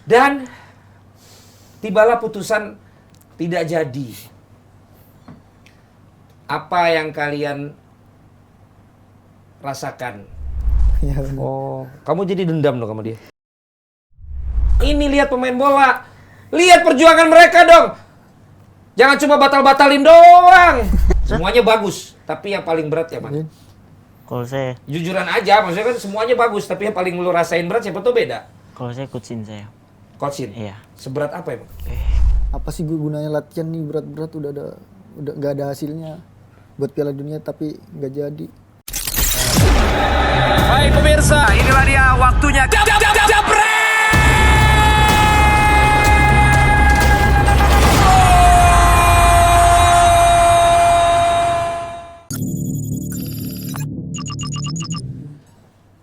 Dan tibalah putusan tidak jadi. Apa yang kalian rasakan? Ya, benar. Oh, kamu jadi dendam dong sama dia. Ini lihat pemain bola. Lihat perjuangan mereka dong. Jangan cuma batal-batalin doang. Semuanya bagus, tapi yang paling berat yang mana? Kalau saya, Jujuran aja, maksudnya kan semuanya bagus, tapi yang paling lu rasain berat siapa tuh beda. kalau saya coachin saya. Coachin. Iya. Seberat apa emang? Apa sih gunanya latihan nih berat-berat udah nggak ada hasilnya buat Piala Dunia tapi nggak jadi. Baik pemirsa, inilah dia waktunya.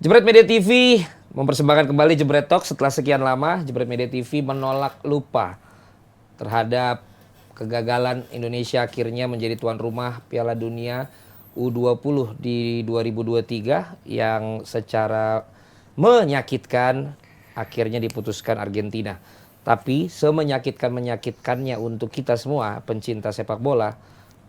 Jebret Media TV mempersembahkan kembali Jebret Talk setelah sekian lama. Jebret Media TV menolak lupa terhadap kegagalan Indonesia akhirnya menjadi tuan rumah Piala Dunia U20 di 2023 yang secara menyakitkan akhirnya diputuskan Argentina. Tapi semenyakitkan-menyakitkannya untuk kita semua pencinta sepak bola,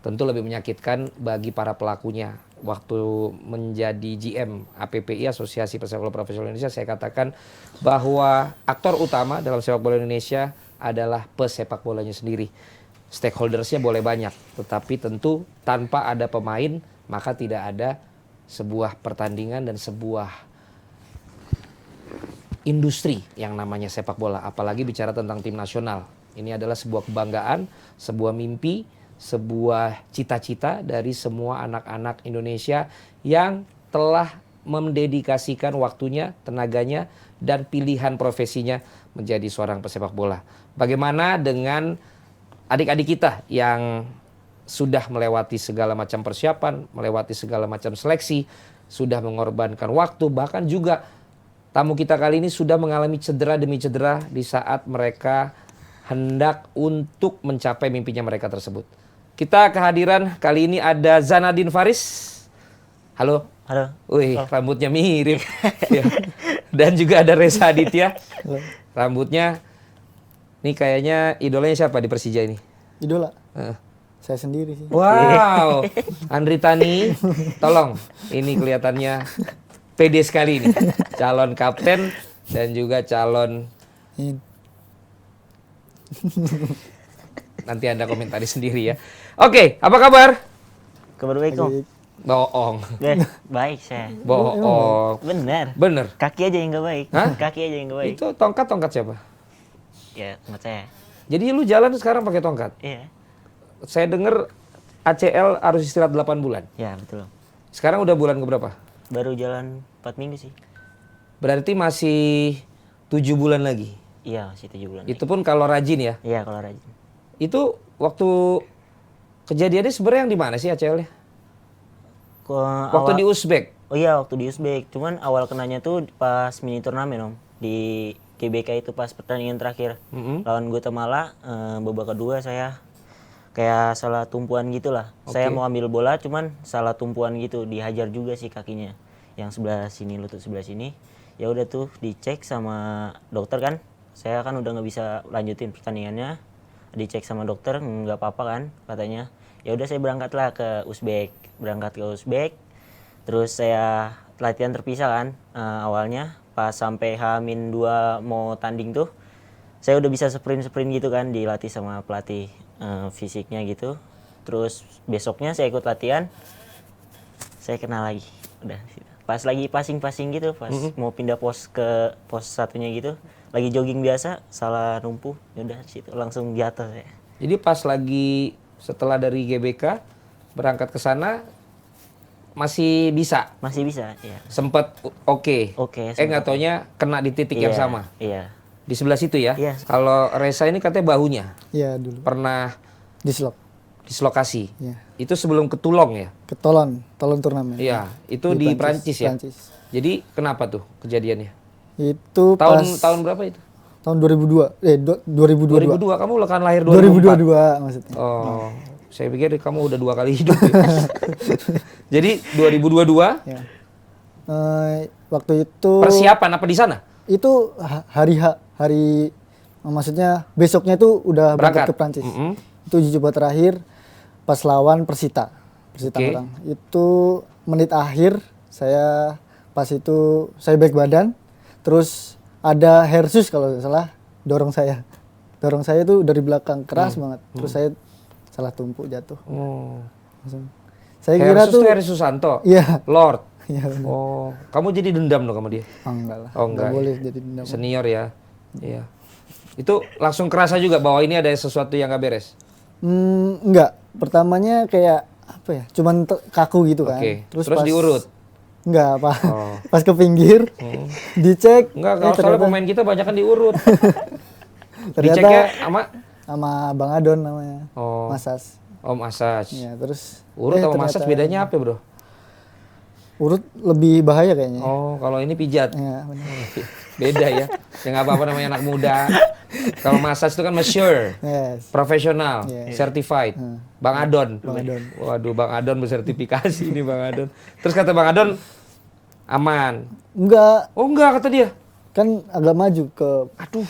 tentu lebih menyakitkan bagi para pelakunya. Waktu menjadi GM APPI, Asosiasi Pesepak Bola Profesional Indonesia, saya katakan bahwa aktor utama dalam sepak bola Indonesia adalah pesepak bolanya sendiri. Stakeholdersnya boleh banyak, tetapi tentu tanpa ada pemain maka tidak ada sebuah pertandingan dan sebuah industri yang namanya sepak bola. Apalagi bicara tentang tim nasional. Ini adalah sebuah kebanggaan, sebuah mimpi, sebuah cita-cita dari semua anak-anak Indonesia yang telah mendedikasikan waktunya, tenaganya, dan pilihan profesinya menjadi seorang pesepak bola. Bagaimana dengan adik-adik kita yang sudah melewati segala macam persiapan, melewati segala macam seleksi, sudah mengorbankan waktu, bahkan juga tamu kita kali ini sudah mengalami cedera demi cedera di saat mereka hendak untuk mencapai mimpinya mereka tersebut. Kita kehadiran kali ini ada Zanadin Faris. Halo. Halo. Wih, rambutnya mirip. Ya. Dan juga ada Reza Aditya. Rambutnya, ini kayaknya idolanya siapa di Persija ini? Idola. Saya sendiri sih. Wow, Andri Tani, tolong. Ini kelihatannya pede sekali nih. Calon kapten dan juga calon... Ini. Nanti Anda komentari sendiri ya. Oke, apa kabar? Kabar baik dong. Bohong. Baik saya. Bohong. Bener. Bener. Kaki aja yang nggak baik. Hah? Kaki aja yang nggak baik. Itu tongkat siapa? Ya, teman saya. Jadi lu jalan sekarang pakai tongkat? Iya. Saya dengar ACL harus istirahat 8 bulan. Ya, betul. Sekarang udah bulan keberapa? Baru jalan 4 minggu sih. Berarti masih 7 bulan lagi. Iya, masih 7 bulan. Itu pun kalau rajin ya. Iya, kalau rajin. Itu waktu kejadiannya sebenarnya yang di mana sih ACL-nya? Waktu di Uzbek. Oh iya, waktu di Uzbek. Cuman awal kenanya tuh pas mini turnamen om. Di GBK itu pas pertandingan terakhir. Lawan Guatemala, babak kedua saya kayak salah tumpuan gitulah. Saya mau ambil bola cuman salah tumpuan gitu. Dihajar juga sih kakinya. Yang sebelah sini, lutut sebelah sini. Ya udah tuh dicek sama dokter kan. Saya kan udah nggak bisa lanjutin pertandingannya. Dicek sama dokter nggak apa-apa kan katanya. Ya udah saya berangkatlah ke Uzbek. Berangkat ke Uzbek. Terus saya latihan terpisah kan awalnya. Pas sampai H-2 mau tanding tuh saya udah bisa sprint gitu kan, dilatih sama pelatih fisiknya gitu. Terus besoknya saya ikut latihan, saya kena lagi. Udah pas lagi passing gitu, pas mau pindah pos ke pos satunya gitu, lagi jogging biasa salah numpuh, udah situ langsung jatuh saya. Jadi pas lagi setelah dari GBK berangkat ke sana masih bisa? Masih bisa, ya. Sempet oke. Oke. Nggak taunya kena di titik yang sama? Iya. Di sebelah situ ya? Iya. Kalau Reza ini katanya bahunya? Iya dulu. Pernah Dislokasi. dislokasi? Iya. Itu sebelum ke Toulon ya? Ke Toulon turnamen. Iya, itu di Prancis ya? Prancis. Jadi kenapa tuh kejadiannya? Itu Tahun berapa itu? tahun 2002. 2022. 2002, kamu kan lahir 2004? 2022 maksudnya. Oh, saya pikir kamu udah 2 kali hidup. Jadi 2022? Ya. Waktu itu Persiapan apa di sana? itu hari Maksudnya besoknya tuh udah berangkat ke Prancis. Itu uji coba terakhir pas lawan Persita Tangerang. Itu menit akhir saya pas itu saya back badan, terus ada Hersus kalau nggak salah dorong saya tuh dari belakang keras banget, terus saya salah tumpuk jatuh. Langsung. Saya kira tuh Hersus Susanto. Iya. Lord. Iya. Bener. Oh, kamu jadi dendam dong sama dia? Oh, enggak lah. Oh, enggak. Boleh jadi dendam. Senior ya. Iya. Itu langsung kerasa juga bahwa ini ada sesuatu yang gak beres. Enggak. Pertamanya kayak apa ya? Cuman kaku gitu kan. Oke. Terus pas, diurut. Enggak apa. Oh. Pas ke pinggir, dicek. Enggak, kalau soalnya pemain kita banyak kan diurut. Ternyata Diceknya sama Bang Adon namanya. Oh. Masas. Oh, massage. Ya, terus Urut sama ternyata massage bedanya apa, Bro? Urut lebih bahaya kayaknya. Oh, kalau ini pijat. Ya, benar. Beda ya. Ya nggak apa-apa namanya anak muda. Kalau massage itu kan mature, Yes. profesional, Yes. certified. Bang Adon. Bang Adon. Waduh, Bang Adon bersertifikasi ini Bang Adon. Terus kata Bang Adon aman. Enggak, Oh enggak kata dia. kan agak maju ke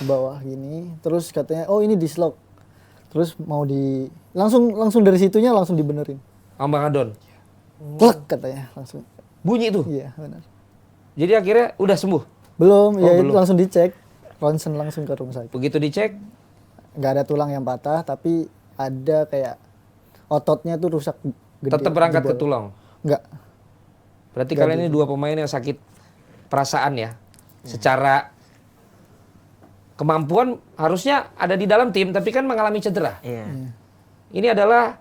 bawah gini. Terus katanya, "Oh, ini dislok." Terus mau langsung dari situnya langsung dibenerin. Sama Bang Adon. Klek katanya langsung. Bunyi tuh. Iya, benar. Jadi akhirnya udah sembuh. Belum, Oh, ya itu belum. langsung dicek. Ronsen langsung ke rumah sakit. Begitu dicek, Nggak ada tulang yang patah, tapi ada kayak ototnya tuh rusak gede. tetap berangkat ke jebol. tulang. Nggak. Berarti kalian ini dua pemain yang sakit perasaan ya. Secara kemampuan harusnya ada di dalam tim, tapi kan mengalami cedera. Iya. Ini adalah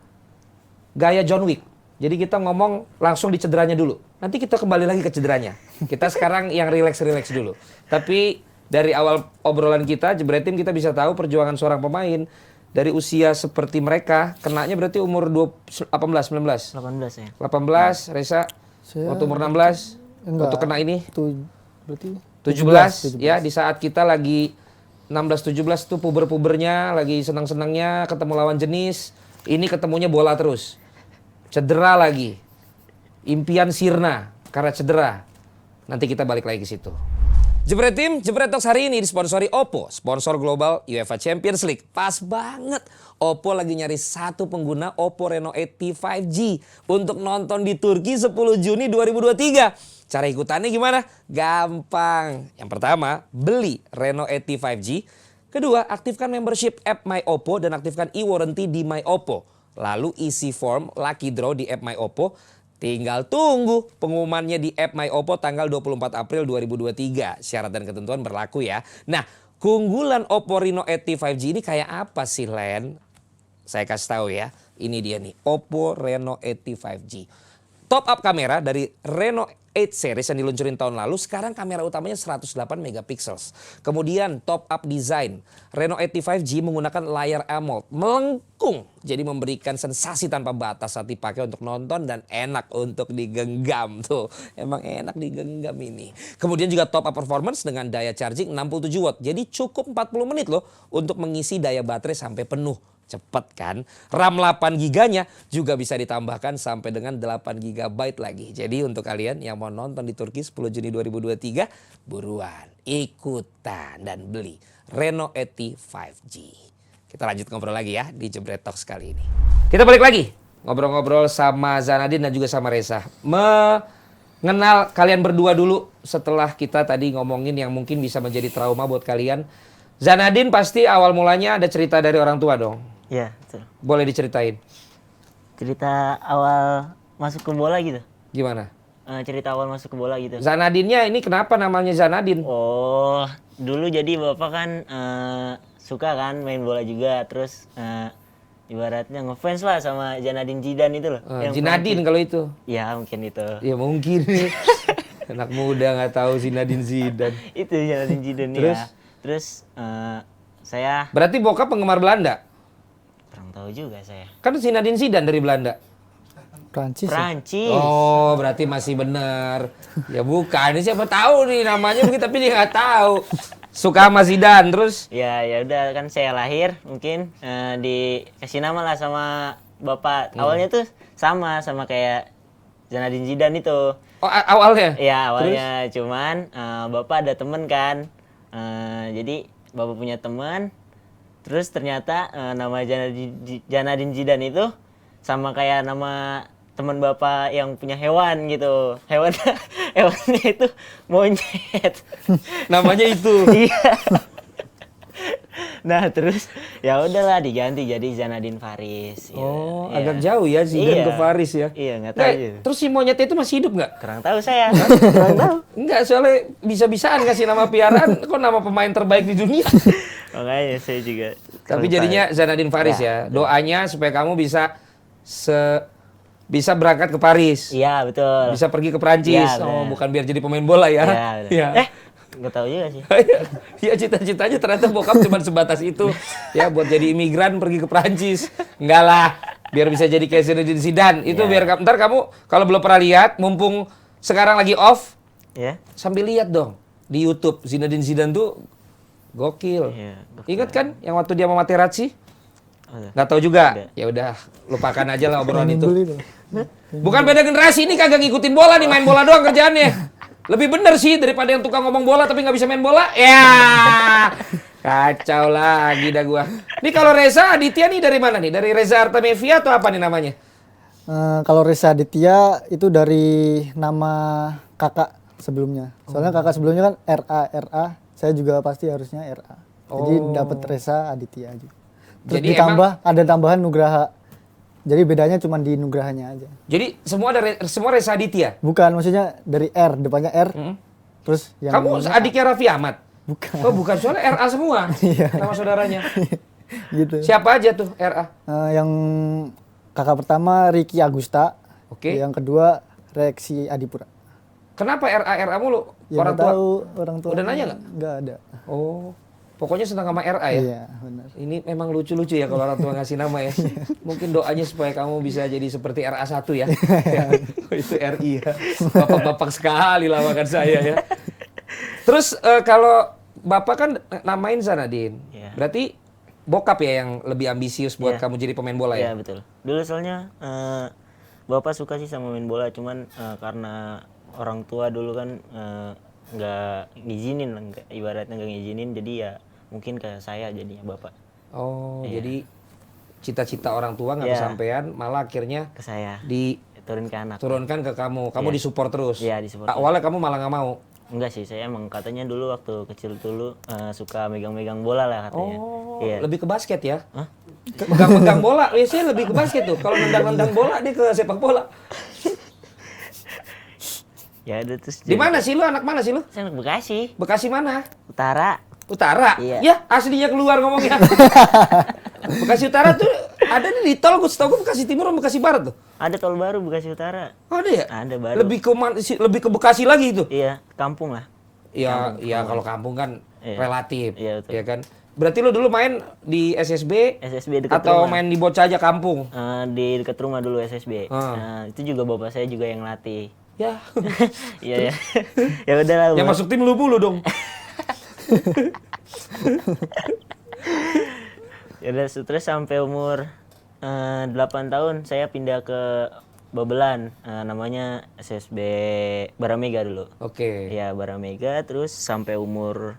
gaya John Wick. Jadi kita ngomong langsung di cederanya dulu. Nanti kita kembali lagi ke cederanya. Kita sekarang yang relax dulu. Tapi dari awal obrolan kita, Jebret Tim, kita bisa tahu perjuangan seorang pemain dari usia seperti mereka, kenanya berarti umur 18, 19. 18 ya. 18, Reza, Saya- waktu umur 16, Enggak. waktu kena ini. Berarti 17, ya, di saat kita lagi 16-17 tuh puber-pubernya, lagi senang-senangnya ketemu lawan jenis, ini ketemunya bola terus. Cedera lagi. Impian sirna karena cedera. Nanti kita balik lagi ke situ. Jebret Tim, Jebret Talks hari ini disponsori Oppo, sponsor global UEFA Champions League. Pas banget, Oppo lagi nyari satu pengguna Oppo Reno 80 5G untuk nonton di Turki 10 Juni 2023. Cara ikutannya gimana? Gampang. Yang pertama, beli Reno 80 5G. Kedua, aktifkan membership app My Oppo dan aktifkan e-warranty di My Oppo. Lalu isi form Lucky Draw di app My Oppo. Tinggal tunggu pengumumannya di app My Oppo tanggal 24 April 2023. Syarat dan ketentuan berlaku ya. Nah, keunggulan Oppo Reno 80 5G ini kayak apa sih, Len? Saya kasih tahu ya. Ini dia nih, Oppo Reno 80 5G. Top up kamera dari Reno 8 series yang diluncurin tahun lalu, sekarang kamera utamanya 108 megapixels. Kemudian top up design, Reno 80 5G menggunakan layar AMOLED melengkung, jadi memberikan sensasi tanpa batas saat dipakai untuk nonton dan enak untuk digenggam tuh. Emang enak digenggam ini. Kemudian juga top up performance dengan daya charging 67 watt, jadi cukup 40 menit loh untuk mengisi daya baterai sampai penuh. Cepet kan? RAM 8 GB-nya juga bisa ditambahkan sampai dengan 8 GB lagi. Jadi untuk kalian yang mau nonton di Turki 10 Juni 2023, buruan ikutan dan beli Reno 80 5G. Kita lanjut ngobrol lagi ya di Jebret Talks kali ini. Kita balik lagi ngobrol-ngobrol sama Zanadin dan juga sama Reza. Mengenal kalian berdua dulu setelah kita tadi ngomongin yang mungkin bisa menjadi trauma buat kalian. Zanadin pasti awal mulanya ada cerita dari orang tua dong. Iya, betul. Boleh diceritain. Cerita awal masuk ke bola gitu. Gimana? Cerita awal masuk ke bola gitu. Zanadinnya ini kenapa namanya Zanadin? Oh, dulu jadi bapak kan suka kan main bola juga, terus ibaratnya ngefans lah sama Zinedine Zidane itu loh. Yang Zinedine Prancis. kalau itu. Ya mungkin itu. Ya mungkin. Anak muda nggak tahu Zinedine Zidane. Itu Zinedine Zidane Terus? ya. Terus saya Berarti bokap penggemar Belanda? kurang tahu juga saya. Kan Zinedine Zidane dari Belanda. Prancis. Ya? Prancis. Oh, berarti masih benar. Ya bukan, ini siapa tahu nih namanya begitu tapi dia nggak tahu. Suka sama Zidane terus? Ya udah kan saya lahir mungkin dikasih nama lah sama bapak. Awalnya tuh sama kayak Zinedine Zidane itu. Oh, awalnya? Ya awalnya cuman bapak ada temen kan. Jadi bapak punya teman Terus ternyata nama Janadin Zidane itu sama kayak nama teman bapak yang punya hewan gitu. Hewannya itu monyet. Namanya itu. Iya. Nah terus ya udahlah diganti jadi Zanadin Faris. Oh, Iya. agak jauh ya Zidane Iya. ke Faris ya. Iya, nggak tahu Nah, gitu. terus si monyet itu masih hidup nggak? Kurang tahu saya. Kurang tahu. Enggak, soalnya bisa-bisaan kasih nama piaraan, kok nama pemain terbaik di dunia. Makanya saya juga. Tapi kurang jadinya Zanadin Faris ya. Doanya supaya kamu bisa berangkat ke Paris. tahu. Iya betul. Bisa pergi ke Prancis. Iya, Oh, benar. bukan biar jadi pemain bola ya. Iya. betul. Iya. Nggak tahu juga sih. Iya, cita-citanya ternyata bokap cuma sebatas itu. Ya, buat jadi imigran pergi ke Prancis. Enggak lah. Biar bisa jadi kayak Zinedine Zidane. Itu biar ntar kamu kalau belum pernah lihat, mumpung sekarang lagi off, Ya. sambil lihat dong di YouTube. Zinedine Zidane tuh gokil. Iya, Ingat kan yang waktu dia sama Materazzi? Ada. Nggak tahu juga. Nggak. Ya udah, lupakan aja lah obrolan itu. Beli tuh. Bukan beda generasi, ini kagak ngikutin bola nih, main bola doang kerjaannya. Lebih bener sih daripada yang tukang ngomong bola tapi nggak bisa main bola. Ya, kacau lagi dah gua. Ini kalau Reza Aditya nih dari mana nih? Dari Reza Artamevia atau apa nih namanya? Kalau Reza Aditya itu dari nama kakak sebelumnya. Soalnya kakak sebelumnya kan RA, saya juga pasti harusnya RA. Jadi dapat Reza Aditya aja. Terus Jadi ditambah ada tambahan Nugraha. Jadi bedanya cuma di Nugrahanya aja. Jadi semua semua Reza Aditya. Bukan, maksudnya dari R, depannya R. Terus yang Kamu adiknya Raffi Ahmad? Bukan. Oh bukan, soalnya RA semua. Nama saudaranya. gitu. Siapa aja tuh RA? Yang kakak pertama Ricky Agusta. Oke. Yang kedua Reksi Adipura. Kenapa RA mulu? Ya, Orang nggak tua? tahu orang tua. Udah nanya nggak? Nggak ada. Oh, pokoknya senang sama RA ya? Iya, benar. Ini memang lucu-lucu ya kalau orang tua ngasih nama ya. Mungkin doanya supaya kamu bisa jadi seperti RA1 ya. Oh, itu RI ya. Bapak-bapak sekali lawakan saya ya. Terus kalau Bapak kan namain Zanadin. Iya. Berarti bokap ya yang lebih ambisius buat Iya. kamu jadi pemain bola Iya ya? betul. Dulu soalnya bapak suka sih sama main bola, cuman karena orang tua dulu kan nggak ngizinin lah, ibaratnya nggak ngizinin, jadi ya mungkin ke saya jadinya bapak Oh, jadi cita-cita orang tua nggak Iya. kesampaian, malah akhirnya ke saya turun ke anak. diturunkan ke kamu. Kamu Iya. disupport terus? Iya, disupport. Awalnya kamu malah nggak mau? Enggak sih, saya emang katanya dulu waktu kecil dulu suka megang-megang bola lah katanya. Oh, Iya. lebih ke basket ya? Hah? Megang-megang bola, biasanya lebih ke basket tuh. Kalau nendang-nendang bola, dia ke sepak bola. Ya udah terus. Di mana sih lu? Anak mana sih lu? Saya anak Bekasi, Bekasi mana? Utara. Utara? Iya. Ya, aslinya keluar ngomongnya. Bekasi Utara tuh ada nih di tol, gue setahu gue Bekasi Timur sama Bekasi Barat tuh. Ada tol baru Bekasi Utara. Ada ya? Ada baru. Lebih ke Bekasi lagi itu. Iya, kampung lah. Ya, ya kalau kampung kan Iya. relatif. Iya, betul. Ya kan? Berarti lu dulu main di SSB SSB dekat atau rumah. main di bocah aja kampung? Di dekat rumah dulu SSB. Nah, itu juga bapak saya juga yang latih. Ya. Iya ya. Ya udahlah. Yang masuk tim lu mulu dong. Ya udah terus sampai umur 8 tahun saya pindah ke Babelan, namanya SSB Baramega dulu. Oke. Ya Baramega, terus sampai umur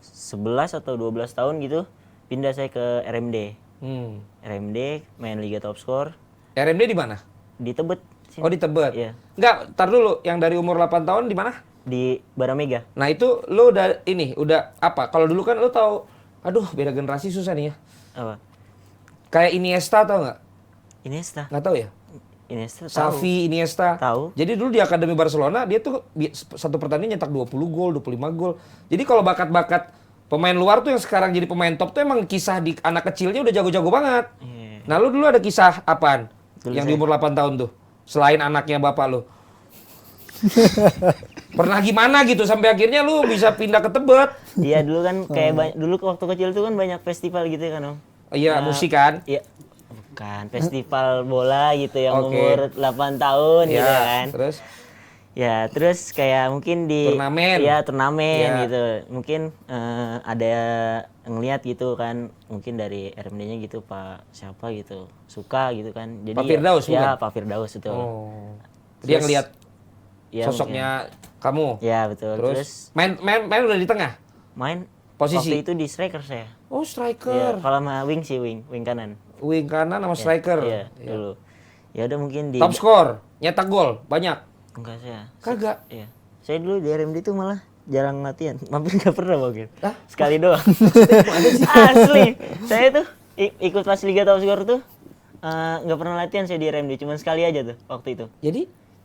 11 atau 12 tahun gitu pindah saya ke RMD. Hmm. RMD main Liga Top Score RMD di mana? di Tebet. sini. Oh di Tebet. Iya. Enggak, tar dulu. Yang dari umur 8 tahun di mana? Di Baramega. Nah itu lu udah apa? Kalau dulu kan lu tahu, aduh beda generasi susah nih ya. Apa? Kayak Iniesta tau nggak? Iniesta. Nggak tahu ya? Iniesta tahu. Xavi, Iniesta. Tahu. Jadi dulu di Akademi Barcelona dia tuh satu pertandingan nyetak 20 gol, 25 gol. Jadi kalau bakat-bakat pemain luar tuh yang sekarang jadi pemain top tuh emang kisah di anak kecilnya udah jago-jago banget. Iya. Nah lu dulu ada kisah apaan? Dulu Yang di umur 8 tahun tuh? Selain anaknya bapak lu. Pernah gimana gitu sampai akhirnya lu bisa pindah ke Tebet? Iya dulu kan kayak dulu waktu kecil tuh kan banyak festival gitu kan Om. Iya, musik kan? Iya. Bukan, festival bola gitu yang Oke. umur 8 tahun gitu Iya, kan. terus? Ya, terus kayak mungkin di Turnamen. Iya, turnamen Iya. gitu. Mungkin ada ngelihat gitu kan, mungkin dari RMD-nya gitu Pak siapa gitu. Suka gitu kan. Jadi Pak Firdaus, ya, bukan? Pak Firdaus itu. Oh. Dia Terus- ngelihat Ya, sosoknya kamu. Ya, betul. Terus, main udah di tengah? main Posisi? Waktu itu di striker saya. Oh, Iya, striker. kalau sama wing sih wing kanan. Wing kanan sama striker. Iya, dulu. Ya udah mungkin di Top skor, nyetak gol banyak. enggak saya. Kagak. Iya. Saya dulu di RMD itu malah jarang latihan. Hampir nggak pernah mungkin. Hah? Sekali doang. Asli. Saya tuh ikut pas Liga Top Skor tuh nggak pernah latihan saya di RMD, cuma sekali aja tuh waktu itu.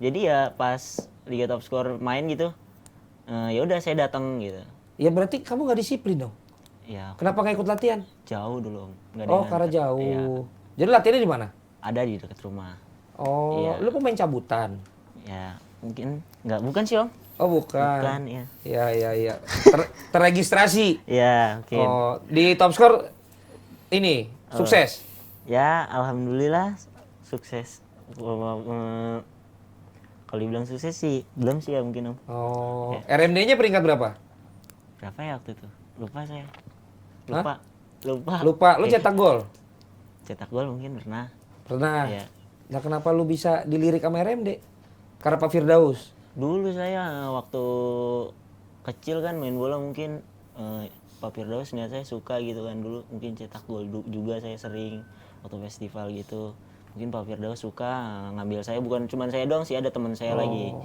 Jadi ya pas Liga Top Skor main gitu, ya udah saya datang gitu. Ya berarti kamu nggak disiplin dong. Ya Kenapa nggak ikut latihan? jauh dulu Om. Nggak Oh, diantar. karena jauh. Iya. Jadi latihannya di mana? Ada di dekat rumah. Oh, Iya. lu pemain cabutan. Ya mungkin bukan sih Om. Oh, bukan. Bukan ya. Ya. Terregistrasi. Ya mungkin. Oh, di top skor ini sukses. Ya alhamdulillah sukses. Kalau dibilang sukses sih belum sih ya mungkin Om. Oh, RMD-nya peringkat berapa? Berapa ya waktu itu? Lupa saya. Lupa. Lupa. Lu cetak gol? Cetak gol mungkin pernah. Pernah. Iya. Nah, kenapa lu bisa dilirik sama RMD? Karena Pak Firdaus. Dulu saya waktu kecil kan main bola mungkin Pak Firdaus niat saya suka gitu kan dulu mungkin cetak gol juga saya sering waktu festival gitu. Mungkin Pak Firdaus suka ngambil saya, bukan cuman saya doang sih, ada teman saya lagi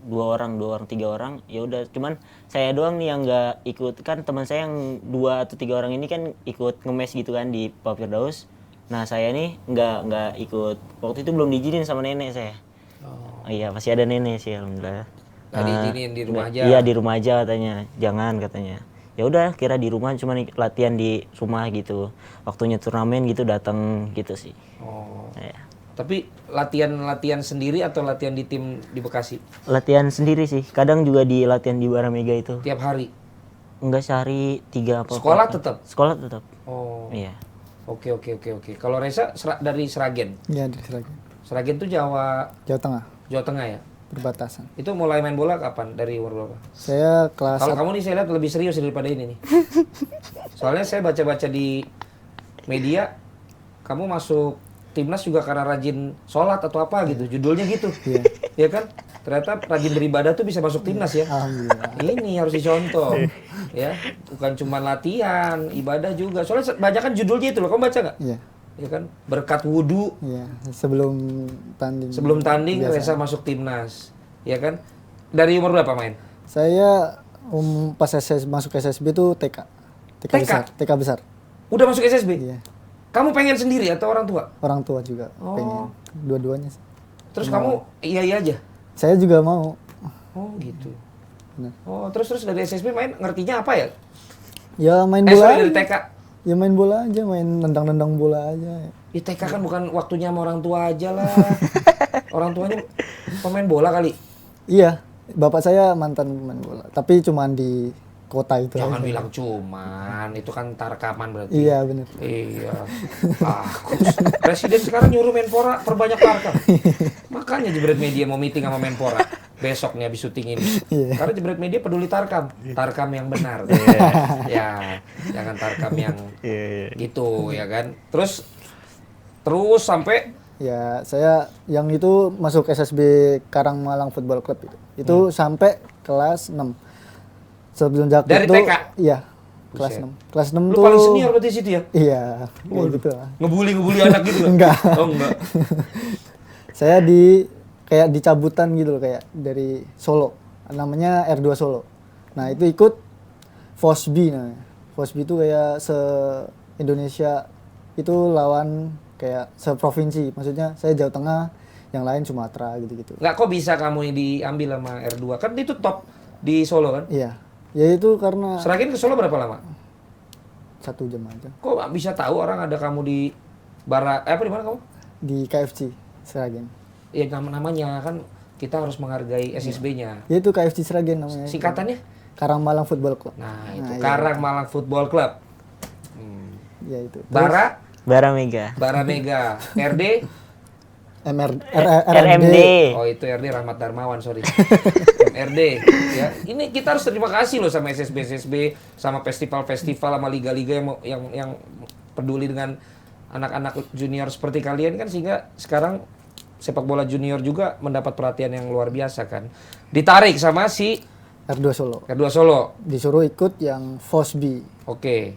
dua orang tiga orang, ya udah cuman saya doang nih yang nggak ikut, kan teman saya yang 2 atau 3 orang ini kan ikut ngemes gitu kan di Pak Firdaus. Nah saya nih nggak ikut, waktu itu belum diizinin sama nenek saya. Oh iya masih ada nenek sih alhamdulillah. Nggak diizinin di rumah aja? Iya di rumah aja katanya, jangan katanya. Ya udah kira di rumah, cuma latihan di rumah gitu, waktunya turnamen gitu datang gitu sih. Oh. Ya. Tapi latihan sendiri atau latihan di tim di Bekasi? Latihan sendiri sih, kadang juga di latihan di Baramega itu. Tiap hari? Enggak, sehari 3 apa. Sekolah tetap? Sekolah tetap. Oh. Iya. Oke. Kalau Reza dari Sragen? Iya, dari Sragen. Sragen tuh Jawa Jawa Tengah, ya? perbatasan. Itu mulai main bola kapan? Dari umur berapa? Saya kelas Kalau kamu nih saya lihat lebih serius daripada ini nih. Soalnya saya baca-baca di media, kamu masuk timnas juga karena rajin sholat atau apa gitu. Judulnya gitu. Iya. Ya kan? Ternyata rajin beribadah tuh bisa masuk timnas ya. Alhamdulillah. Ini harus dicontoh. Ya, bukan cuma latihan, ibadah juga. Soalnya banyak kan judulnya itu loh. Kamu baca nggak? Iya. Ya kan? Berkat wudhu. Iya, sebelum tanding. Sebelum tanding biasa. Reza masuk timnas. Ya kan? Dari umur berapa main? Saya pas masuk SSB itu TK. TK? TK besar. Udah masuk SSB? Iya. Kamu pengen sendiri atau orang tua? Orang tua juga pengen. Dua-duanya sih. Terus kamu iya aja? Saya juga mau. Oh gitu. Benar. Oh terus dari SSB main ngertinya apa ya? Ya main bola. Sorry, dari TK. Ya main bola aja, main nendang-nendang bola aja. Di TK kan bukan waktunya sama orang tua aja lah. Orang tuanya pemain bola kali. Iya, bapak saya mantan pemain bola, tapi cuman di kota itu. Jangan aja. bilang cuman, itu kan tarkaman berarti. Iya benar. Iya. Presiden sekarang nyuruh Menpora perbanyak tarkam. Makanya Jebret Media mau meeting sama Menpora besok nih habis syuting ini. Karena Jebret Media peduli tarkam yang benar. Ya, jangan tarkam yang gitu ya kan. Terus sampai Ya, saya yang itu masuk SSB Karangmalang Football Club itu. Itu sampai kelas 6. Sebelum itu dari TK? Iya. Kelas 6. Kelas 6 lu tuh paling senior berarti situ ya? Iya, kayak gitu lah. Ngebully anak gitu kan? Enggak. Oh enggak. Saya kayak dicabutan gitu loh, kayak dari Solo. Namanya R2 Solo. Nah, itu ikut FOSBI namanya. FOSBI itu kayak se-Indonesia itu lawan kayak se-provinsi. Maksudnya saya Jawa Tengah, yang lain Sumatera gitu-gitu. Enggak, kok bisa kamu diambil sama R2? Kan itu top di Solo kan? Iya. Ya itu karena Seragen ke Solo berapa lama? 1 jam aja. Kok bisa tahu orang ada kamu di apa di mana kamu? Di KFC Sragen. Ya namanya kan kita harus menghargai SSB-nya. Ya itu KFC Sragen namanya. Singkatannya? Karangmalang Football Club. Nah, itu iya. Karangmalang Football Club. Ya itu. Baramega. Baramega. RD? RMD. Oh, itu RD Rahmat Darmawan, sorry. RD ya. Ini kita harus terima kasih loh sama SSB sama festival-festival sama liga-liga yang peduli dengan anak-anak junior seperti kalian kan, sehingga sekarang sepak bola junior juga mendapat perhatian yang luar biasa kan. Ditarik sama si R2 Solo. R2 Solo. Disuruh ikut yang Fosbi. Oke.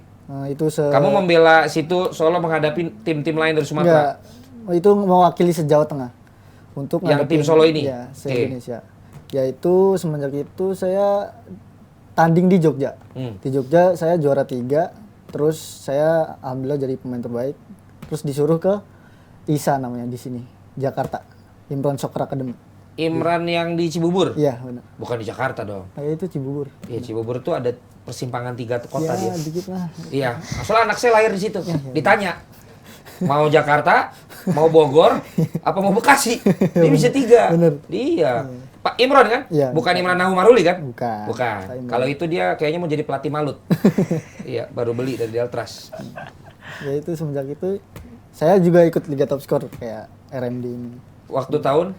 Itu Kamu membela situ Solo menghadapi tim-tim lain dari Sumatera? Enggak, itu mewakili se-Jawa Tengah. Untuk Yang tim Solo ini? Ya, se-Indonesia. Yaitu semenjak itu saya tanding di Jogja. Di Jogja saya juara 3, terus saya alhamdulillah jadi pemain terbaik. Terus disuruh ke ISA namanya di sini, Jakarta. Imron Soccer Academy. Imran yang di Cibubur? Iya, benar. Bukan di Jakarta dong. Itu Cibubur. Iya, Cibubur itu ada persimpangan 3 kota dia. Ya, dikit lah. Iya, soalnya anak saya lahir di situ. Ditanya, mau Jakarta, mau Bogor, apa mau Bekasi? Dia bisa 3. Bener. Iya. Pak Imron kan? Iya. Bukan Imran Nahu Maruli kan? Bukan. Pak Imron. Kalau itu dia kayaknya mau jadi pelatih malut. Iya, baru beli dari Deltras. Ya itu semenjak itu saya juga ikut Liga Top Skor kayak RMD ini. Waktu tahun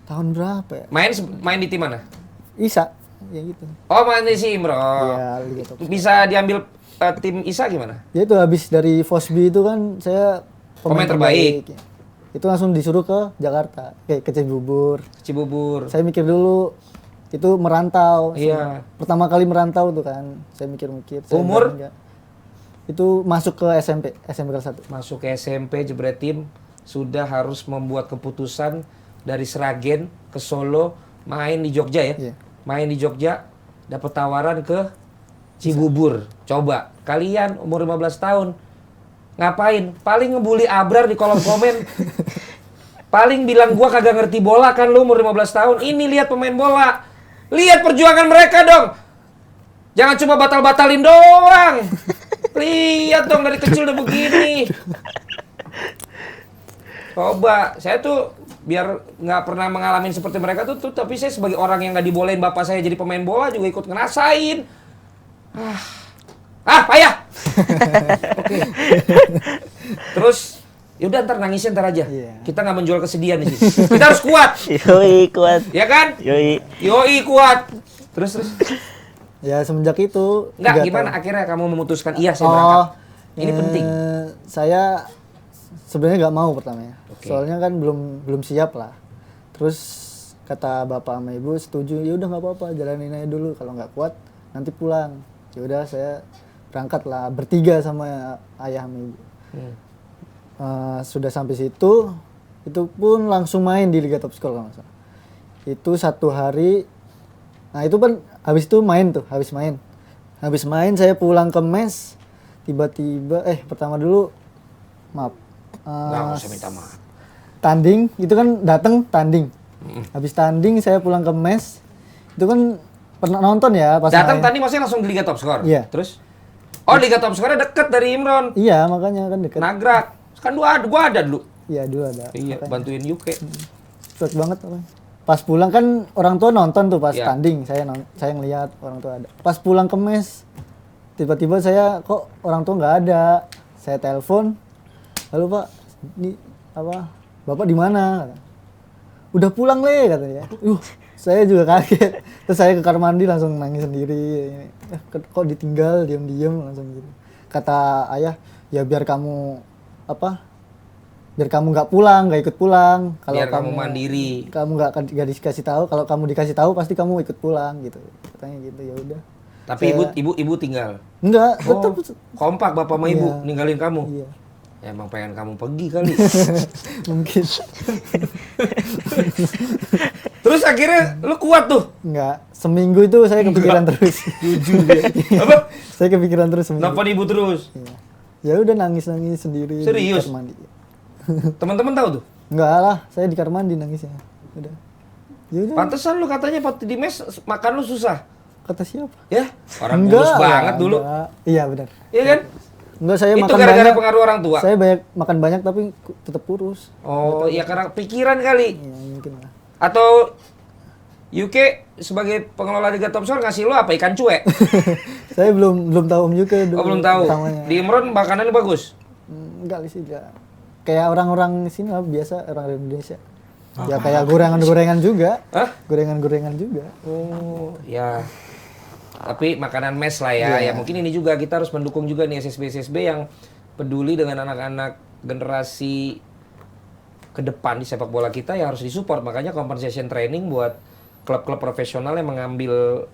Berapa ya? main di tim mana? ISA, ya gitu. Oh, main di si Imron. Iya, Liga Top Skor. Bisa diambil tim ISA gimana? Ya itu habis dari Fosbi itu kan saya Pemain terbaik. Ya. Itu langsung disuruh ke Jakarta, ke Cibubur. Cibubur. Saya mikir dulu itu merantau. Iya. Pertama kali merantau tuh kan. Saya mikir-mikir. saya Umur? enggak. Itu masuk ke SMP kelas 1. Masuk ke SMP Jebret Tim sudah harus membuat keputusan dari Sragen ke Solo, main di Jogja ya. Iya. Main di Jogja, dapat tawaran ke Cibubur. Coba, kalian umur 15 tahun ngapain? Paling ngebully Abrar di kolom komen. Paling bilang gua kagak ngerti bola kan lu umur 15 tahun. Ini lihat pemain bola. Lihat perjuangan mereka dong. Jangan cuma batal-batalin doang. Lihat dong dari kecil udah begini. Coba, saya tuh biar nggak pernah mengalami seperti mereka tuh, tapi saya sebagai orang yang nggak dibolehin bapak saya jadi pemain bola juga ikut ngerasain. Payah. Oke. Terus, yaudah ntar nangisnya ntar aja. Iya. Kita nggak menjual kesedihan di sini. Kita harus kuat, Yoi, kuat. ya kan? Yoi. Yoi kuat. Terus. Ya semenjak itu Nggak, 3 gimana tahun. akhirnya kamu memutuskan iya saya berangkat? Ini penting. Saya sebenarnya nggak mau pertamanya. Oke. Soalnya kan belum siap lah. Terus kata bapak sama ibu setuju, ya udah nggak apa-apa, jalanin aja dulu. Kalau nggak kuat nanti pulang. Ya udah saya berangkat lah bertiga sama ayah sama ibu. Sudah sampai situ, itu pun langsung main di Liga Top Skor kalau nggak salah. Itu 1 hari. Nah itu kan habis main saya pulang ke mes, tiba-tiba pertama dulu maaf Nggak usah minta maaf. tanding itu kan datang tanding. Habis tanding saya pulang ke mes, itu kan pernah nonton ya pas Datang main. tadi maksudnya langsung di Liga Top Skor? Iya. Terus? Oh, Liga Top Skornya deket dari Imron. Iya makanya kan deket. Nagrak. Kan gua ada dulu. Iya dulu ada. Iya, Makanya. bantuin Yuke. Cepet banget apa. Pas pulang kan orang tua nonton tuh pas Iya. tanding, saya ngelihat orang tua ada. Pas pulang ke mes, tiba-tiba saya kok orang tua nggak ada. Saya telepon, halo Pak, ini apa? Bapak di mana? Udah pulang Le katanya. Saya juga kaget. Terus saya ke kamar mandi langsung nangis sendiri. Kok ditinggal diam-diam langsung gitu. Kata ayah, ya biar kamu biar kamu nggak pulang, nggak ikut pulang. Kalau Biar kamu mandiri. Kamu nggak dikasih tahu. Kalau kamu dikasih tahu, pasti kamu ikut pulang gitu. Katanya gitu, ya udah. Tapi ibu tinggal. Enggak, Oh, tetap. kompak bapak sama ibu Iya. ninggalin kamu. Iya, Ya, emang pengen kamu pergi kali. mungkin. Terus akhirnya lu kuat tuh. Enggak, seminggu itu saya kepikiran terus. Jujur dia. Apa? Saya kepikiran terus seminggu. Nelfon ibu terus. Iya. Ya udah nangis sendiri Serius? di kamar mandi. Teman-teman tahu tuh. Enggak lah, saya di kamar mandi nangisnya. Udah. Ya udah. Pantesan lu katanya waktu di mes makan lu susah. Kata siapa? Ya, orang kurus banget dulu. enggak. Iya benar. Iya kan? Enggak, saya Itu makan gara-gara banyak. pengaruh orang tua. Saya makan banyak tapi tetap kurus. Oh, ya karena pikiran kali. Ya mungkin lah. Atau UK sebagai pengelola Liga Top Skor ngasih lu apa? Ikan cuek? Saya belum tahu Om Yuke dulu. Oh, belum tahu. pertamanya. Di Imron makanannya bagus. Enggak sih, enggak. Kayak orang-orang sini lah biasa, orang Indonesia. Ya kayak gorengan-gorengan juga. Hah? Gorengan-gorengan juga. Oh, ya. Tapi makanan mes lah ya. Ya mungkin ini juga kita harus mendukung juga nih SSB yang peduli dengan anak-anak generasi ke depan di sepak bola kita ya harus disupport. Makanya compensation training buat klub-klub profesional yang mengambil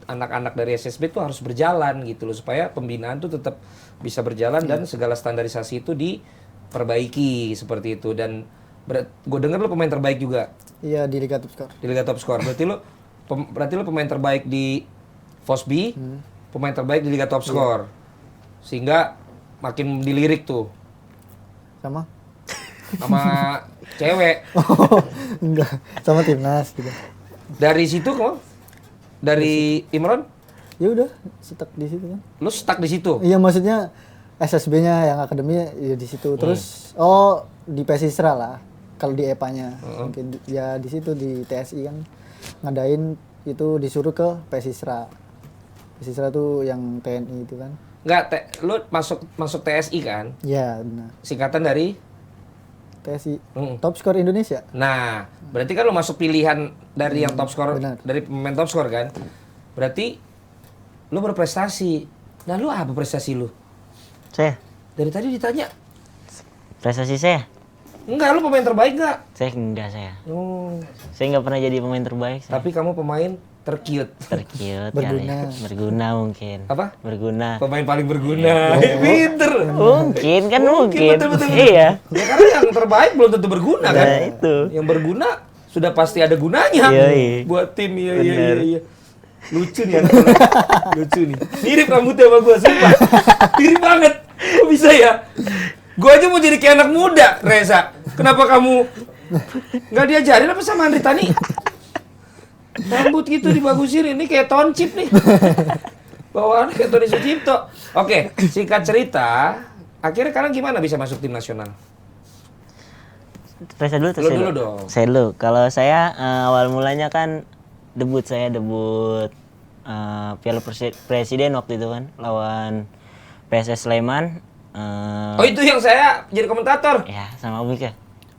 anak-anak dari SSB tuh harus berjalan gitu loh, supaya pembinaan tuh tetap bisa berjalan dan segala standarisasi itu diperbaiki seperti itu. Dan gue denger lo pemain terbaik juga Iya, di Liga Top Skor. di Liga Top Skor. Berarti lo pemain terbaik di Fosbi, pemain terbaik di Liga Top Skor. Sehingga makin dilirik tuh Sama? sama cewek. Oh, enggak. Sama timnas gitu. Dari situ kok, dari Imron, Ya udah, stuck di situ kan. lu stuck di situ. Iya, maksudnya SSB-nya yang akademi ya di situ. Terus di PSISRA lah. Kalau di EPA-nya. Mungkin ya di situ di TSI kan ngadain itu disuruh ke PSISRA. PSISRA tuh yang TNI itu kan. Enggak, lu masuk TSI kan? Iya, benar. Singkatan dari. TSI Top Skor Indonesia. Nah, berarti kan lu masuk pilihan dari yang top skor, benar. dari pemain top skor kan? Berarti lu berprestasi. Nah, lu apa prestasi lu? Saya Dari tadi ditanya. prestasi saya Enggak, lu pemain terbaik enggak? saya enggak saya. Oh, Saya nggak pernah jadi pemain terbaik. Saya. tapi kamu pemain tercute. Tercute Berguna. kali. Berguna mungkin. Apa? Berguna. Pemain paling berguna. Pinter. Mungkin kan mungkin. betul. Iya. Ya karena yang terbaik belum tentu berguna kan? Nah, itu. Yang berguna sudah pasti ada gunanya Yoi. buat tim. Bener. Iya. Lucu nih anak-anak. Lucu nih. Mirip rambutnya sama gua, sumpah. Mirip banget. Kok bisa ya? Gua aja mau jadi kayak anak muda, Reza. Kenapa kamu nggak diajarin apa sama Andri Tani? Rambut gitu dibagusin, ini kayak Toncip nih. Bawaannya kayak Tony Sucipto. Oke, singkat cerita, akhirnya kalian gimana bisa masuk tim nasional? Saya dulu atau Lu saya dulu dong. Saya dulu. Kalau saya awal mulanya kan debut Piala Presiden waktu itu kan lawan PSS Sleman. Oh itu yang saya jadi komentator? Ya sama Ubik ya.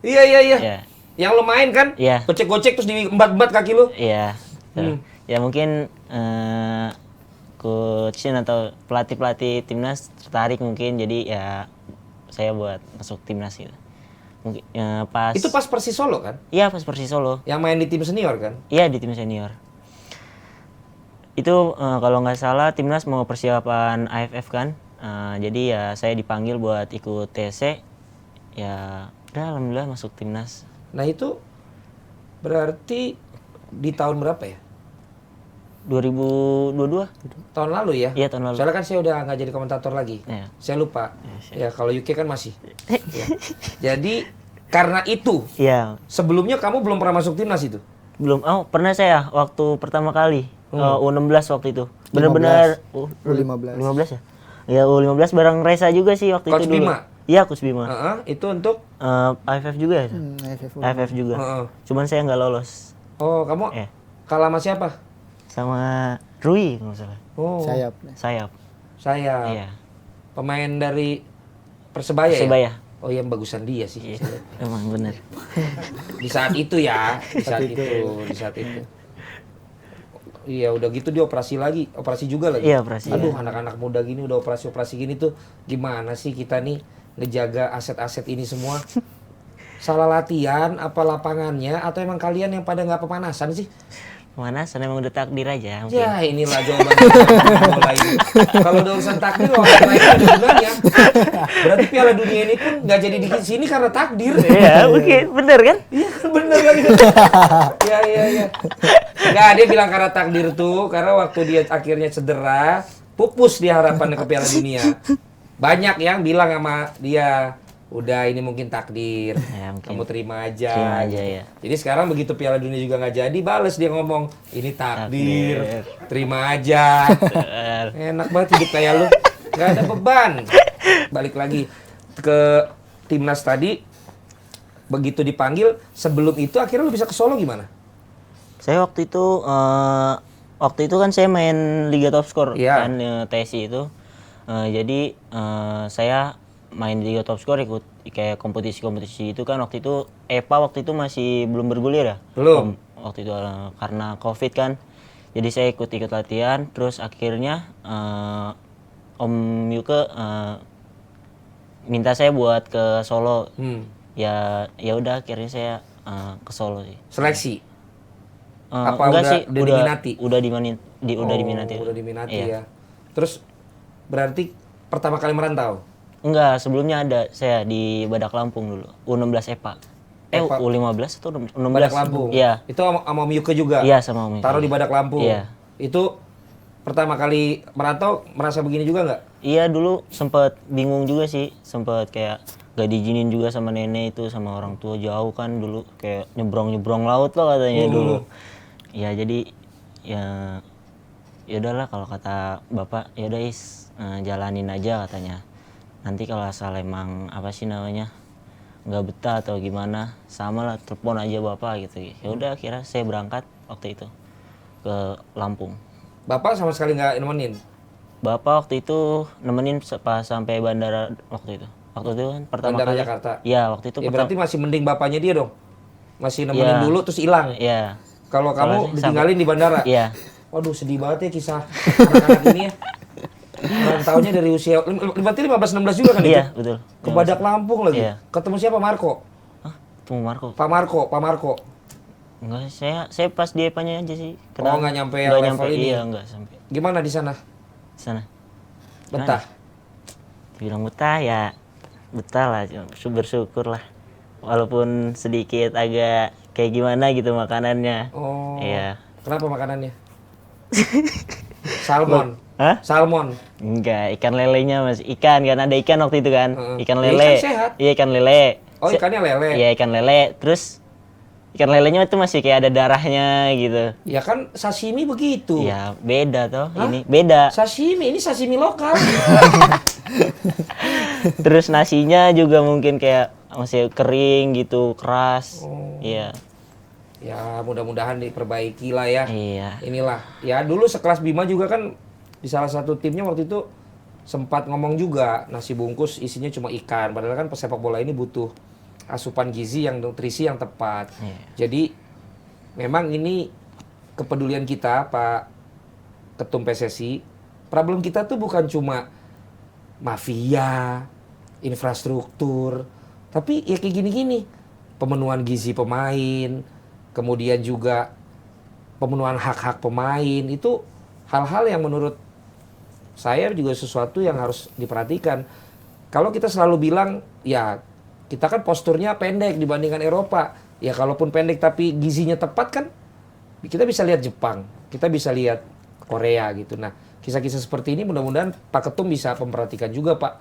Iya. Ya. Yang lo main kan? Iya. Gocek-gocek terus diembat-embat kaki lo? Iya. Ya mungkin coachin atau pelatih timnas tertarik mungkin, jadi ya saya buat masuk timnas gitu. Mungkin pas Itu pas Persis Solo kan? Iya, pas Persis Solo. Yang main di tim senior kan? Iya, di tim senior. Itu kalau nggak salah timnas mau persiapan AFF kan. Jadi ya saya dipanggil buat ikut TC. Ya udah alhamdulillah masuk timnas. Nah itu berarti di tahun berapa ya? 2022. Tahun lalu ya? Iya, tahun lalu. Soalnya kan saya udah nggak jadi komentator lagi. Iya. Saya lupa. Ya kalau UK kan masih. Ya. Jadi karena itu, Iya, sebelumnya kamu belum pernah masuk timnas itu? belum. Oh, pernah saya waktu pertama kali U16 waktu itu. Benar-benar U15. 15 ya? Ya U15 bareng Reza juga sih waktu Coach itu dulu. Bima? Iya, Coach Bima. Itu untuk AFF juga ya? AFF. AFF juga. Heeh. Cuman saya nggak lolos. Oh, kamu Eh. kalah sama siapa? Sama Rui kalau nggak salah. Oh, Sayap. Sayap. saya. Iya. Pemain dari Persebaya, ya? Persebaya. Oh, yang bagusan dia sih. Iya, emang bener. Di saat itu ya, di saat itu. Iya, udah gitu dia operasi juga lagi. Iya, operasi, Aduh, iya. anak-anak muda gini udah operasi gini tuh gimana sih kita nih ngejaga aset-aset ini semua? Salah latihan, apa lapangannya, atau emang kalian yang pada nggak pemanasan sih? Mana? Sana emang udah takdir aja mungkin. Ya inilah jawabannya. Mulai. Kalau udah urusan takdir, orang lain ada gunanya. Berarti Piala Dunia ini pun nggak jadi di sini karena takdir. Iya, mungkin bener kan? Iya kan bener lagi. Iya. Nggak, dia bilang karena takdir tuh, karena waktu dia akhirnya cedera, pupus dia harapannya ke Piala Dunia. Banyak yang bilang sama dia, udah ini mungkin takdir, Ya, mungkin. kamu terima aja. Terima aja, ya. Jadi sekarang begitu Piala Dunia juga nggak jadi, bales dia ngomong, ini takdir, terima aja. Enak banget hidup kayak lu, nggak ada beban. Balik lagi ke timnas tadi, begitu dipanggil, sebelum itu akhirnya lu bisa ke Solo gimana? Saya waktu itu kan saya main Liga Top Skor Iya. kan TSI itu. Jadi saya main di Liga Top Skor, ikut kayak kompetisi-kompetisi itu kan. Waktu itu EPA waktu itu masih belum bergulir ya. Belum. Waktu itu karena Covid kan. Jadi saya ikut latihan, terus akhirnya Om Yuke minta saya buat ke Solo. Ya udah akhirnya saya ke Solo sih. Seleksi? Enggak udah sih, diminati? udah udah diminati. Udah diminati Iya. ya. Terus berarti pertama kali merantau? Enggak, sebelumnya ada saya di Badak Lampung dulu, U16 EPA. EPA. U15 atau 16? Badak Lampung. Iya. Itu sama Om Yuke juga. Iya, sama Om Yuke. Taruh di Badak Lampung. Iya. Itu pertama kali merantau merasa begini juga nggak? Iya, dulu sempet bingung juga sih, sempet kayak gak diizinin juga sama nenek itu, sama orang tua jauh kan dulu, kayak nyebrang laut lah katanya dulu. Ya jadi ya udahlah kalau kata bapak, ya udah jalanin aja katanya. Nanti kalau asal emang apa sih namanya nggak betah atau gimana, sama lah telepon aja bapak gitu. Ya udah akhirnya saya berangkat waktu itu ke Lampung. Bapak sama sekali nggak nemenin? Bapak waktu itu nemenin pas sampai bandara waktu itu. Waktu itu kan pertama Bandara kali. Jakarta? Iya, waktu itu Ya berarti masih mending bapaknya dia dong? Masih nemenin Iya. dulu terus hilang? Iya. Kalau Kalau kamu saya ditinggalin di bandara? Iya. Waduh sedih banget ya kisah anak-anak ini ya. Rantaunya dari usia, berarti 15-16 juga kan itu? Iya, betul. Ke Badak Lampung lagi? Iya. Ketemu siapa? Marco? Hah? Tunggu Marco. Pak Marco? Enggak, saya pas di EPA-nya aja sih. Oh, nggak nyampe yang Nggak level ini? Iya, enggak sampai Gimana di sana? di sana. Betah? Dibilang betah ya, betah lah, bersyukur lah. Walaupun sedikit agak kayak gimana gitu makanannya. Oh, Iya. kenapa makanannya? Salmon? Hah? Salmon? Enggak, ikan lelenya mas. Ikan kan, ada ikan waktu itu kan. Heeh. Ikan Ya, lele. ikan sehat. Iya, ikan lele. Oh ikannya lele? Iya, ikan lele. Terus ikan lelenya itu masih kayak ada darahnya gitu. Ya kan sashimi begitu. Ya, beda toh. Ini beda. Sashimi, ini sashimi lokal. Terus nasinya juga mungkin kayak masih kering gitu, keras. Iya. Ya mudah-mudahan diperbaiki lah ya. Iya. Inilah, ya dulu sekelas Bima juga kan di salah satu timnya waktu itu sempat ngomong juga nasi bungkus isinya cuma ikan. Padahal kan pesepak bola ini butuh asupan gizi yang nutrisi yang tepat. Jadi memang ini kepedulian kita Pak Ketum PSSI. Problem kita tuh bukan cuma mafia, infrastruktur, tapi ya kayak gini-gini. Pemenuhan gizi pemain, kemudian juga pemenuhan hak-hak pemain, itu hal-hal yang menurut saya juga sesuatu yang harus diperhatikan. Kalau kita selalu bilang, ya kita kan posturnya pendek dibandingkan Eropa. Ya kalaupun pendek tapi gizinya tepat kan, kita bisa lihat Jepang, kita bisa lihat Korea gitu. Nah, kisah-kisah seperti ini mudah-mudahan Pak Ketum bisa memperhatikan juga Pak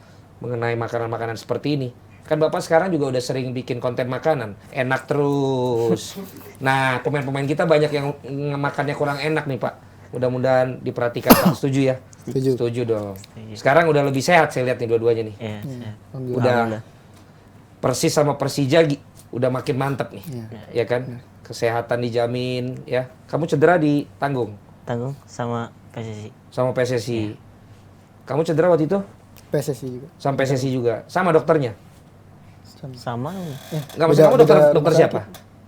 mengenai makanan-makanan seperti ini. Kan Bapak sekarang juga udah sering bikin konten makanan, enak terus. Nah, pemain-pemain kita banyak yang makannya kurang enak nih Pak. Mudah-mudahan diperhatikan Pak. Setuju ya? Setuju. Setuju dong. Sekarang udah lebih sehat saya lihat nih dua-duanya nih. Iya. Udah Persis sama Persija udah makin mantep nih. Ya kan? Kesehatan dijamin ya. Kamu cedera ditanggung Tanggung sama PSSI. sama PSSI. Kamu cedera waktu itu? PSSI juga. Sama PSSI juga. Sama dokternya? Sama. Enggak maksud kamu dokter rumah siapa?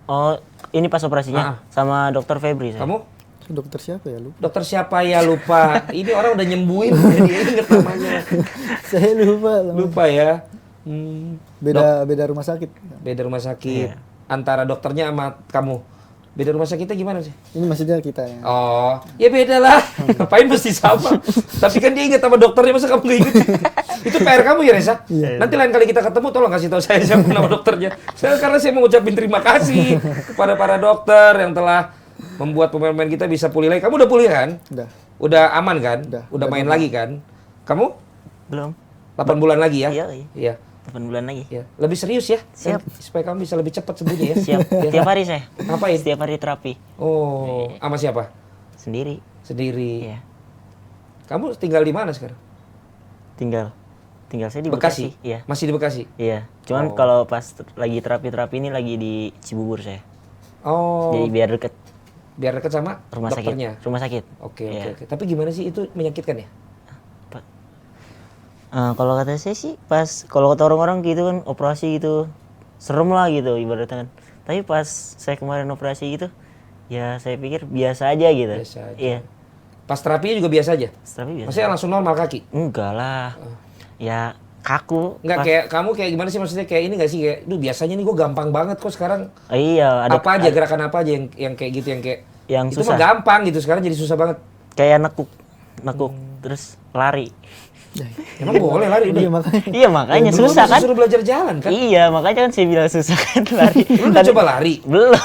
Oh, ini pas operasinya sama dokter Febri saya. Kamu? Dokter siapa ya lu? Dokter siapa ya lupa. Ini orang udah nyembuhin jadi inget namanya. Saya lupa. Lupa ya. Beda rumah sakit. Beda rumah sakit. Antara dokternya sama kamu. Beda rumah sakitnya gimana sih? Ini maksudnya kita ya. Oh, ya beda lah. Ngapain mesti sama? Tapi kan dia inget sama dokternya, masa kamu nggak inget? Itu PR kamu ya Reza? Nanti lain kali kita ketemu tolong kasih tahu saya siapa nama dokternya. Karena saya mau ucapin terima kasih kepada para dokter yang telah membuat pemain-pemain kita bisa pulih lagi. Kamu udah pulih kan? Udah. Udah aman kan? Udah main lagi kan? Kamu? Belum. 8 bulan lagi ya? Iya. Iya. 8 bulan lagi. Iya. Lebih serius ya? Siap. Supaya kamu bisa lebih cepat sembuhnya ya? Siap. Tiap hari saya. Ngapain? Setiap hari terapi. Oh, sama siapa? Sendiri. Sendiri. Iya. Kamu tinggal di mana sekarang? Tinggal saya di Bekasi? Bekasi. Iya. Masih di Bekasi? Iya. Cuman kalau pas lagi terapi ini lagi di Cibubur saya. Oh, Jadi biar deket biar dekat sama rumah dokternya? sakit. Rumah sakit. Oke. Iya. Tapi gimana sih itu menyakitkan ya? Kalau kata saya sih pas kalau kata orang-orang gitu kan operasi gitu serem lah gitu ibaratnya kan. Tapi pas saya kemarin operasi gitu ya saya pikir biasa aja gitu. Biasa aja. Iya. Pas terapinya juga biasa aja? Tapi biasa. Maksudnya langsung normal kaki? Enggak lah. Ya kaku. Enggak, kayak kamu kayak gimana sih maksudnya kayak ini nggak sih kayak, duh biasanya nih gue gampang banget kok sekarang. Iya, Apa aja gerakan apa aja yang kayak gitu yang kayak yang itu susah. mah gampang gitu sekarang jadi susah banget. kayak nekuk terus lari. Emang boleh lari udah? Iya makanya. Iya makanya Dulu susah masih kan? suruh belajar jalan kan? Iya makanya kan saya bilang susah kan lari. Lu udah coba lari? Belum.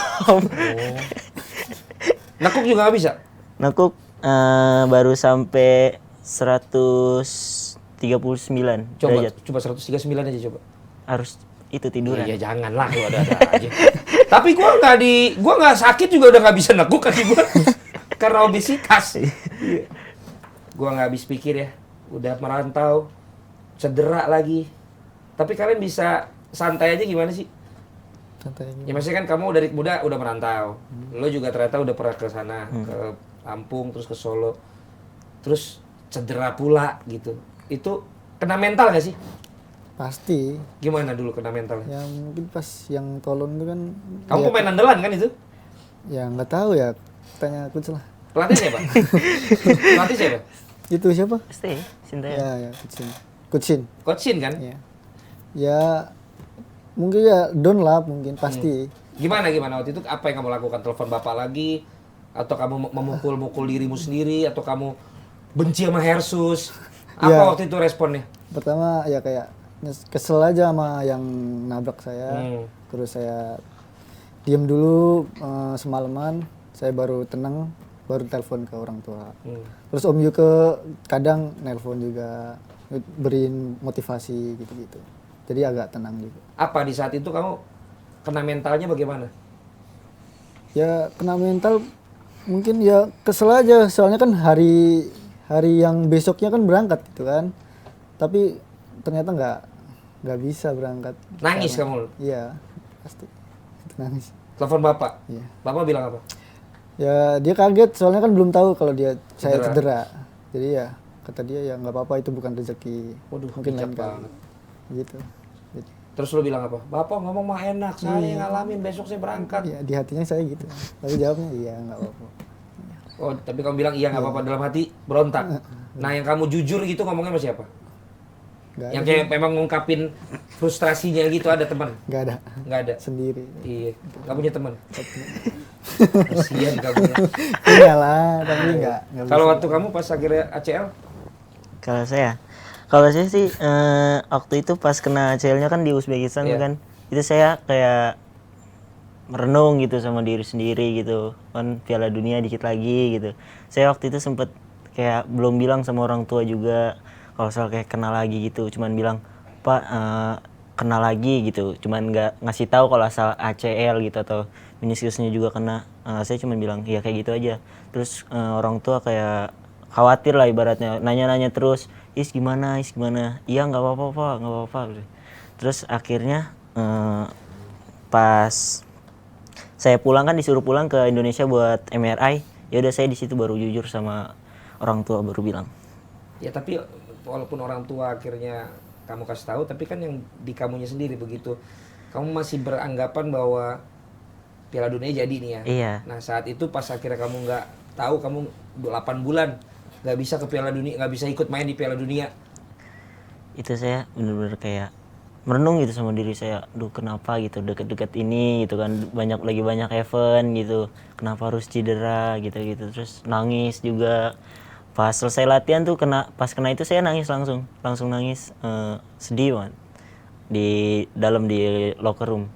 Nekuk juga nggak bisa? Nekuk baru sampai 139 Coba, derajat. coba 139 aja coba. Harus itu tiduran. Iya janganlah lu ada aja. Tapi gua nggak sakit juga udah nggak bisa nekuk kaki gua karena obesitas. Iya. Gua nggak habis pikir ya, udah merantau, cedera lagi. Tapi kalian bisa santai aja gimana sih? Santai. Ya maksudnya kan kamu dari muda udah merantau. Lo juga ternyata udah pernah ke sana, ke Lampung terus ke Solo. Terus cedera pula gitu. Itu kena mental gak sih? Pasti. Gimana dulu kena mentalnya? Ya mungkin pas yang tolong itu kan. Kamu dia- pemain andalan kan itu? Ya nggak tahu ya. Tanya coach lah. Pelatih siapa? Pelatih siapa? Itu siapa? Stay, Sintayong. Ya Coach Sin. Coach Shin kan? Ya. Ya mungkin ya down lah mungkin pasti. Gimana waktu itu apa yang kamu lakukan? Telepon bapak lagi? Atau kamu memukul-mukul dirimu sendiri? Atau kamu benci sama Hersus? Apa Ya. waktu itu responnya? Pertama ya kayak kesel aja sama yang nabrak saya. Terus saya diam dulu semalaman. Saya baru tenang, baru telepon ke orang tua. Terus Om Yuke kadang nelpon juga, beriin motivasi gitu-gitu. Jadi agak tenang juga. Apa di saat itu kamu kena mentalnya bagaimana? Ya kena mental mungkin ya kesel aja, soalnya kan hari yang besoknya kan berangkat gitu kan. Tapi ternyata nggak bisa berangkat. Nangis kamu? Iya pasti itu nangis. Telepon bapak? Iya. Bapak bilang apa? Ya dia kaget soalnya kan belum tahu kalau saya Cedera. cedera. Jadi ya kata dia ya nggak apa-apa, itu bukan rezeki. Waduh, mungkin bijak lain kali. banget. Gitu. Gitu. Terus lu bilang apa? Bapak ngomong mah enak, saya ngalamin besok saya berangkat. Ya di hatinya saya gitu. Tapi jawabnya iya nggak apa-apa. Oh, tapi kamu bilang iya nggak apa-apa, dalam hati berontak. Nah, yang kamu jujur gitu ngomongnya sama siapa? Nggak Yang ada. kayak memang ngungkapin frustrasinya gitu ada teman? Nggak ada. Nggak ada. Sendiri. Iya, nggak punya teman. Kasihan kamu. Iya lah, tapi nggak Kalau bisa. waktu kamu pas akhirnya ACL, Kalau saya sih waktu itu pas kena ACL-nya kan di Uzbekistan Iya. kan, itu saya kayak merenung gitu sama diri sendiri gitu kan, Piala Dunia dikit lagi gitu. Saya waktu itu sempet kayak belum bilang sama orang tua juga kalau soal kayak kena lagi gitu, cuman bilang Pak kena lagi gitu, cuman nggak ngasih tahu kalau asal ACL gitu atau meniskusnya juga kena. Saya cuman bilang ya kayak gitu aja. Terus orang tua kayak khawatir lah ibaratnya, nanya-nanya terus, is gimana, iya nggak apa-apa Pak, nggak apa-apa. Terus akhirnya pas saya pulang kan disuruh pulang ke Indonesia buat MRI, ya udah saya di situ baru jujur sama orang tua, baru bilang. ya tapi walaupun orang tua akhirnya kamu kasih tahu, tapi kan yang di kamunya sendiri begitu. Kamu masih beranggapan bahwa Piala Dunia jadi nih ya. Iya. Nah saat itu pas akhirnya kamu nggak tahu, kamu 8 bulan nggak bisa ke Piala Dunia, nggak bisa ikut main di Piala Dunia. Itu saya bener-bener kayak merenung gitu sama diri saya, duh kenapa gitu deket-deket ini gitu kan, banyak event gitu, kenapa harus cedera gitu terus nangis juga pas selesai latihan tuh, pas kena itu saya nangis langsung nangis, sedih banget di dalam di locker room.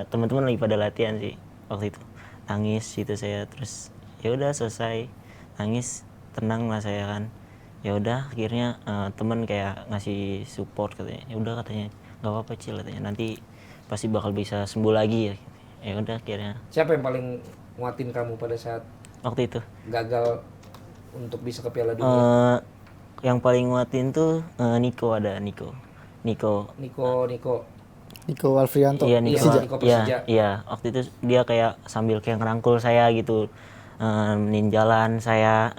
Teman-teman lagi pada latihan sih waktu itu, nangis gitu saya. Terus ya udah selesai nangis, tenang lah saya kan. Ya udah akhirnya teman kayak ngasih support, katanya ya udah katanya nggak apa-apa Cil, katanya nanti pasti bakal bisa sembuh lagi ya. Ya udah akhirnya Siapa yang paling nguatin kamu pada saat waktu itu gagal untuk bisa ke Piala Dunia? yang paling nguatin tuh Niko Niko Alfrianto. iya Niko, Niko Persija. iya waktu itu dia kayak sambil kayak ngerangkul saya gitu, nemenin jalan saya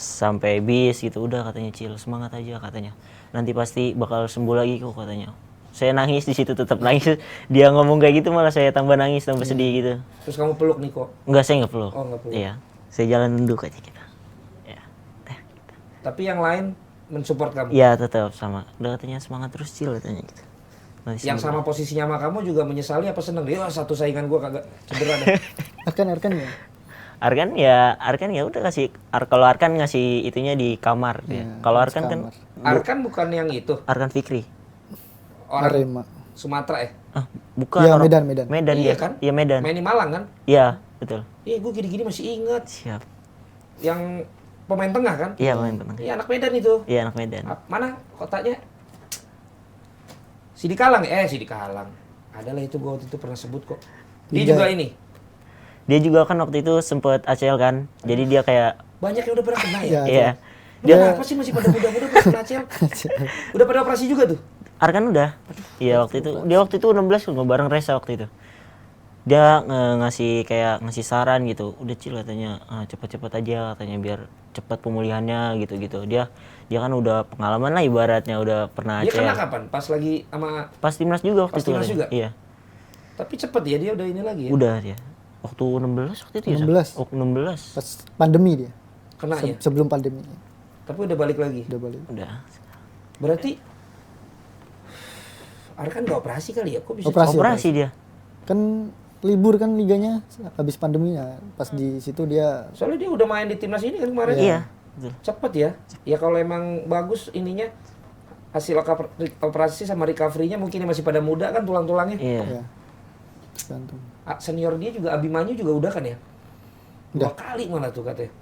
sampai bis gitu. Udah katanya Cil, semangat aja katanya, nanti pasti bakal sembuh lagi kok katanya. Saya nangis di situ, tetap nangis. Dia ngomong kayak gitu malah saya tambah nangis, tambah sedih gitu. Terus kamu peluk Niko? Enggak, saya nggak peluk. Oh, nggak peluk. Iya, saya jalan duduk aja gitu. Ya, Tapi yang lain mensupport kamu? iya tetap sama. Udah katanya semangat terus Cil katanya gitu. Nanti Yang sembuh. sama posisinya sama kamu juga menyesali apa seneng? Dia satu saingan gua kagak cedera deh. Arkan ya. Arkan ya udah kasih kalau Arkan ngasih itunya di kamar dia. Kalau Arkan kan kamar. Arkan bukan yang itu Arkan Fikri. orang Arema. Sumatera ya? Ah, bukan Iya, orang Medan. Medan Iya dia. kan? Iya Medan. Main di Malang kan? Iya, betul. Iya, gue gini-gini masih inget. Siap. Yang pemain tengah kan? Iya, main tenang. Iya, anak Medan itu. Iya, anak Medan. Mana kotanya? Sidikalang. Sidikalang. Adalah itu gue waktu itu pernah sebut kok. Dia Liga. juga ini. Dia juga kan waktu itu sempet ACL kan. Jadi dia kayak Banyak yang udah pernah kena ya? Iya. iya. Dia kenapa sih masih pada muda-muda pernah kena ACL? Udah pada operasi juga tuh? Arkan udah. Iya, waktu itu. Dia waktu itu 16 nggak bareng Reza waktu itu. Dia ngasih saran gitu. Udah Cil katanya, cepet-cepet aja katanya biar cepat pemulihannya gitu-gitu. Dia kan udah pengalaman lah ibaratnya udah pernah Dia kena ACL. kapan? Pas lagi sama... Pas timnas juga waktu Pas itu. timnas katanya. juga? Iya. Tapi cepet ya, dia udah ini lagi ya? Udah dia. Waktu 16 waktu itu ya. 16. Oh, 16. Pas pandemi dia. Kenanya? Sebelum pandemi. Tapi udah balik lagi? Udah balik. Udah. Berarti... Arkan nggak operasi kali ya? Kok bisa Operasi dia. Kan libur kan liganya habis pandemi ya. Pas di situ dia Soalnya dia udah main di timnas ini kan kemarin. Iya. Betul. Cepet ya. Ya kalau emang bagus ininya hasil operasi sama recovery-nya mungkin yang masih pada muda kan tulang-tulangnya. Iya. ya gantung. Senior dia juga Abimanyu juga udah kan ya? Udah. 2 kali malah tuh katanya.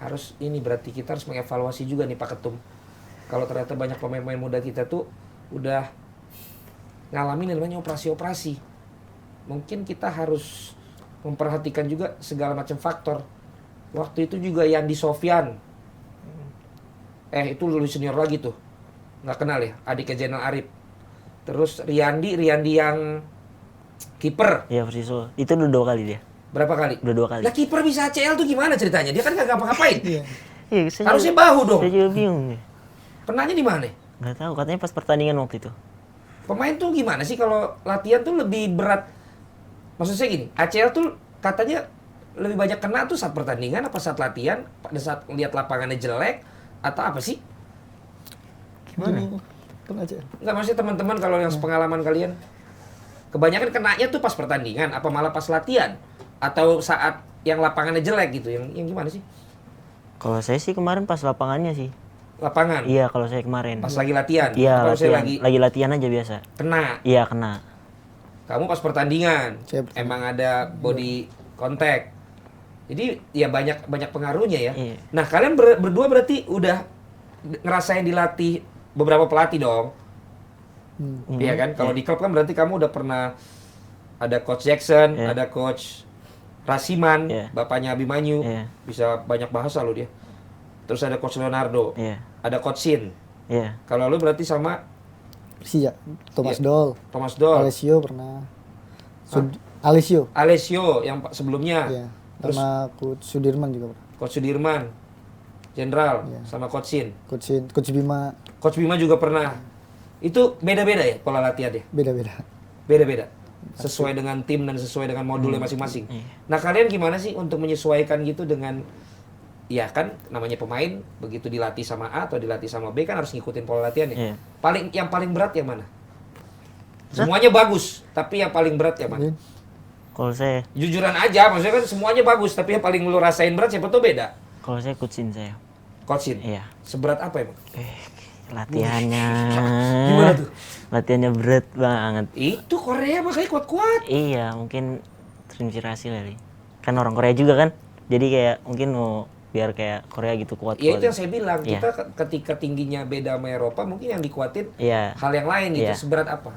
Harus ini berarti kita harus mengevaluasi juga nih Pak Ketum. Kalau ternyata banyak pemain-pemain muda kita tuh udah ngalamin namanya operasi-operasi. Mungkin kita harus memperhatikan juga segala macam faktor. Waktu itu juga Yandi Sofyan. Itu lebih senior lagi tuh. Nggak kenal ya, adiknya Zainal Arif. Terus Riyandi yang kiper. Iya, Persisol. Itu udah 2 kali dia. Berapa kali? Udah 2 kali. Lah kiper bisa ACL tuh gimana ceritanya? Dia kan nggak ngapa-ngapain. Iya. Iya, Harusnya bahu dong. Saya juga bingung nih. Kenanya di mana? Nggak tahu, katanya pas pertandingan waktu itu. Pemain tuh gimana sih kalau latihan tuh lebih berat? Maksud saya gini, ACL tuh katanya lebih banyak kena tuh saat pertandingan apa saat latihan? Pada saat lihat lapangannya jelek atau apa sih? Gimana? Kan aja. Enggak, maksudnya teman-teman kalau yang sepengalaman kalian kebanyakan kenanya tuh pas pertandingan apa malah pas latihan atau saat yang lapangannya jelek gitu? Yang gimana sih? Kalau saya sih kemarin pas lapangannya sih. Lapangan. Iya, kalau saya kemarin. Pas lagi latihan. Iya, Kalau saya lagi latihan aja biasa. kena. Iya, kena. Kamu pas pertandingan Saya pertandingan. emang ada body contact. Jadi ya banyak pengaruhnya ya. Iya. Nah, kalian berdua berarti udah ngerasain dilatih beberapa pelatih dong. Iya kan? Kalau di klub kan berarti kamu udah pernah ada coach Jackson, Iya. ada coach Rasiman, Iya. bapaknya Abimanyu. Iya. Bisa banyak bahasa loh dia. Terus ada coach Leonardo. Iya. Ada coach Sin. Iya. Kalau lu berarti sama Persia. Thomas Iya. Doll. Thomas Doll, Alessio pernah. Alessio. Alessio yang sebelumnya. Iya. Terus Sama Coach Sudirman juga pernah. Coach Sudirman, Jenderal, Iya. sama Coach Sin. Coach Bima Coach Bima juga pernah. Itu beda-beda ya pola latihannya? beda-beda. Beda-beda? Sesuai dengan tim dan sesuai dengan modulnya masing-masing. Nah, kalian gimana sih untuk menyesuaikan gitu dengan... Ya kan, namanya pemain, begitu dilatih sama A atau dilatih sama B kan harus ngikutin pola latihannya. Iya. Yang paling berat yang mana? Semuanya bagus, tapi yang paling berat yang mana? Jadi, Kalau saya, Jujuran aja, maksudnya kan semuanya bagus, tapi yang paling lu rasain berat siapa tuh beda. kalau saya coachin saya. Coachin. Iya. Seberat apa emang? Latihannya. Gimana tuh? Latihannya berat banget. Itu Korea makanya kuat-kuat. Iya, mungkin terinspirasi kali. Kan orang Korea juga kan. Jadi kayak mungkin mau biar kayak Korea gitu kuat-kuat. Ya itu yang saya bilang, Iya. kita ketika tingginya beda sama Eropa, mungkin yang dikuatin Iya. hal yang lain gitu. Iya. Seberat apa?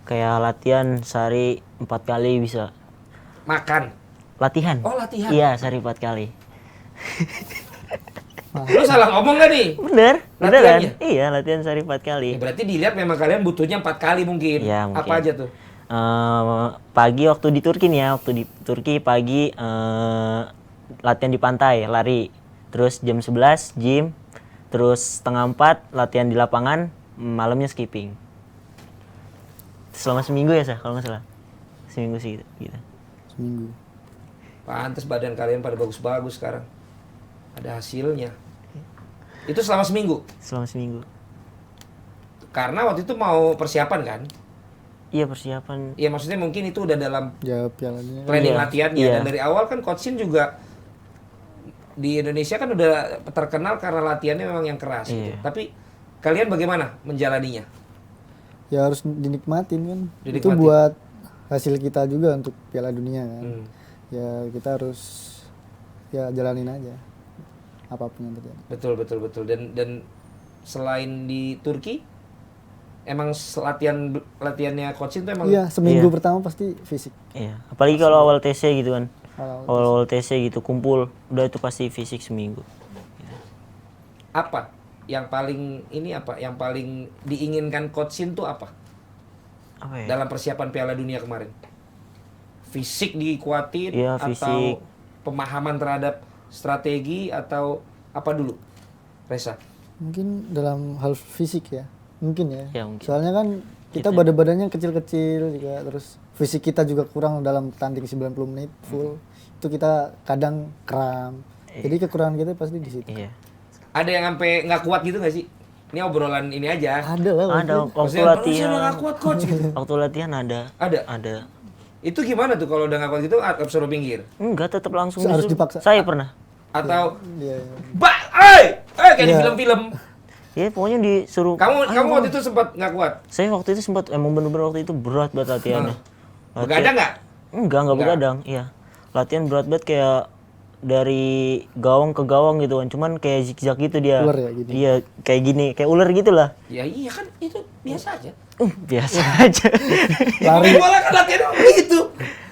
Kayak latihan sehari 4 kali bisa. Makan. Latihan. Oh, latihan. Iya, sehari 4 kali. Lu salah ngomong gak nih? Bener, beneran. Latihannya? Iya, latihan sehari 4 kali. Ya, berarti dilihat memang kalian butuhnya 4 kali mungkin. Iya, mungkin. Apa aja tuh? Pagi waktu di Turki nih ya, waktu di Turki pagi latihan di pantai, lari. Terus jam 11 gym. Terus setengah 4 latihan di lapangan, malamnya skipping. Selama seminggu ya, Sah, kalau nggak salah. Seminggu sih gitu. seminggu. Pantes badan kalian pada bagus-bagus sekarang. Ada hasilnya. Itu selama seminggu. Selama seminggu. Karena waktu itu mau persiapan kan? Iya persiapan. Ya maksudnya mungkin itu udah dalam Ya Piala Dunia. planning Iya, latihannya. iya. Dan dari awal kan Coach Shin juga di Indonesia kan udah terkenal karena latihannya memang yang keras gitu. Iya. Tapi kalian bagaimana menjalaninya? Ya harus dinikmatin kan. Itu Dinikmatin. buat hasil kita juga untuk Piala Dunia kan. Ya kita harus ya jalanin aja apapun yang terjadi. Betul. Dan selain di Turki, emang latihannya Coach Shin tuh emang Iya, seminggu Iya. pertama pasti fisik. Iya. Apalagi kalau awal TC gitu kan. Awal- Awal TC gitu kumpul, udah itu pasti fisik seminggu. apa yang paling yang paling diinginkan Coach Shin tuh apa Apa ya? dalam persiapan Piala Dunia kemarin? Fisik dikuatin Iya, atau fisik. pemahaman terhadap strategi atau apa dulu? Reza. Mungkin dalam hal fisik ya. Mungkin ya. Ya, mungkin. Soalnya kan kita badan-badannya kecil-kecil juga, terus fisik kita juga kurang dalam tanding 90 menit full. Itu kita kadang kram. Jadi kekurangan kita pasti di situ. Iya. Ada yang sampai nggak kuat gitu nggak sih? Ini obrolan ini aja. Ada lah. Ada waktu Maksudnya, "Kalau saya latihan. udah nggak kuat coach gitu. Waktu latihan ada. Ada. Ada. Itu gimana tuh kalau udah nggak kuat gitu suruh pinggir? Enggak, tetap langsung Harus disuruh. dipaksa. Saya pernah. Atau Iya. kayak di Iya. film-film. Ya pokoknya disuruh. Kamu waktu itu sempat nggak kuat? Saya waktu itu sempat emang bener-bener waktu itu berat banget latihannya. Begadang nggak? Enggak begadang. Iya. Latihan berat banget kayak dari gawang ke gawang gitu kan. Cuman kayak zigzag gitu dia. Ular ya, gini? Iya, kayak gini, kayak ular gitu lah. Ya iya kan itu biasa aja. Biasa aja. Lari bola kan latihan begitu.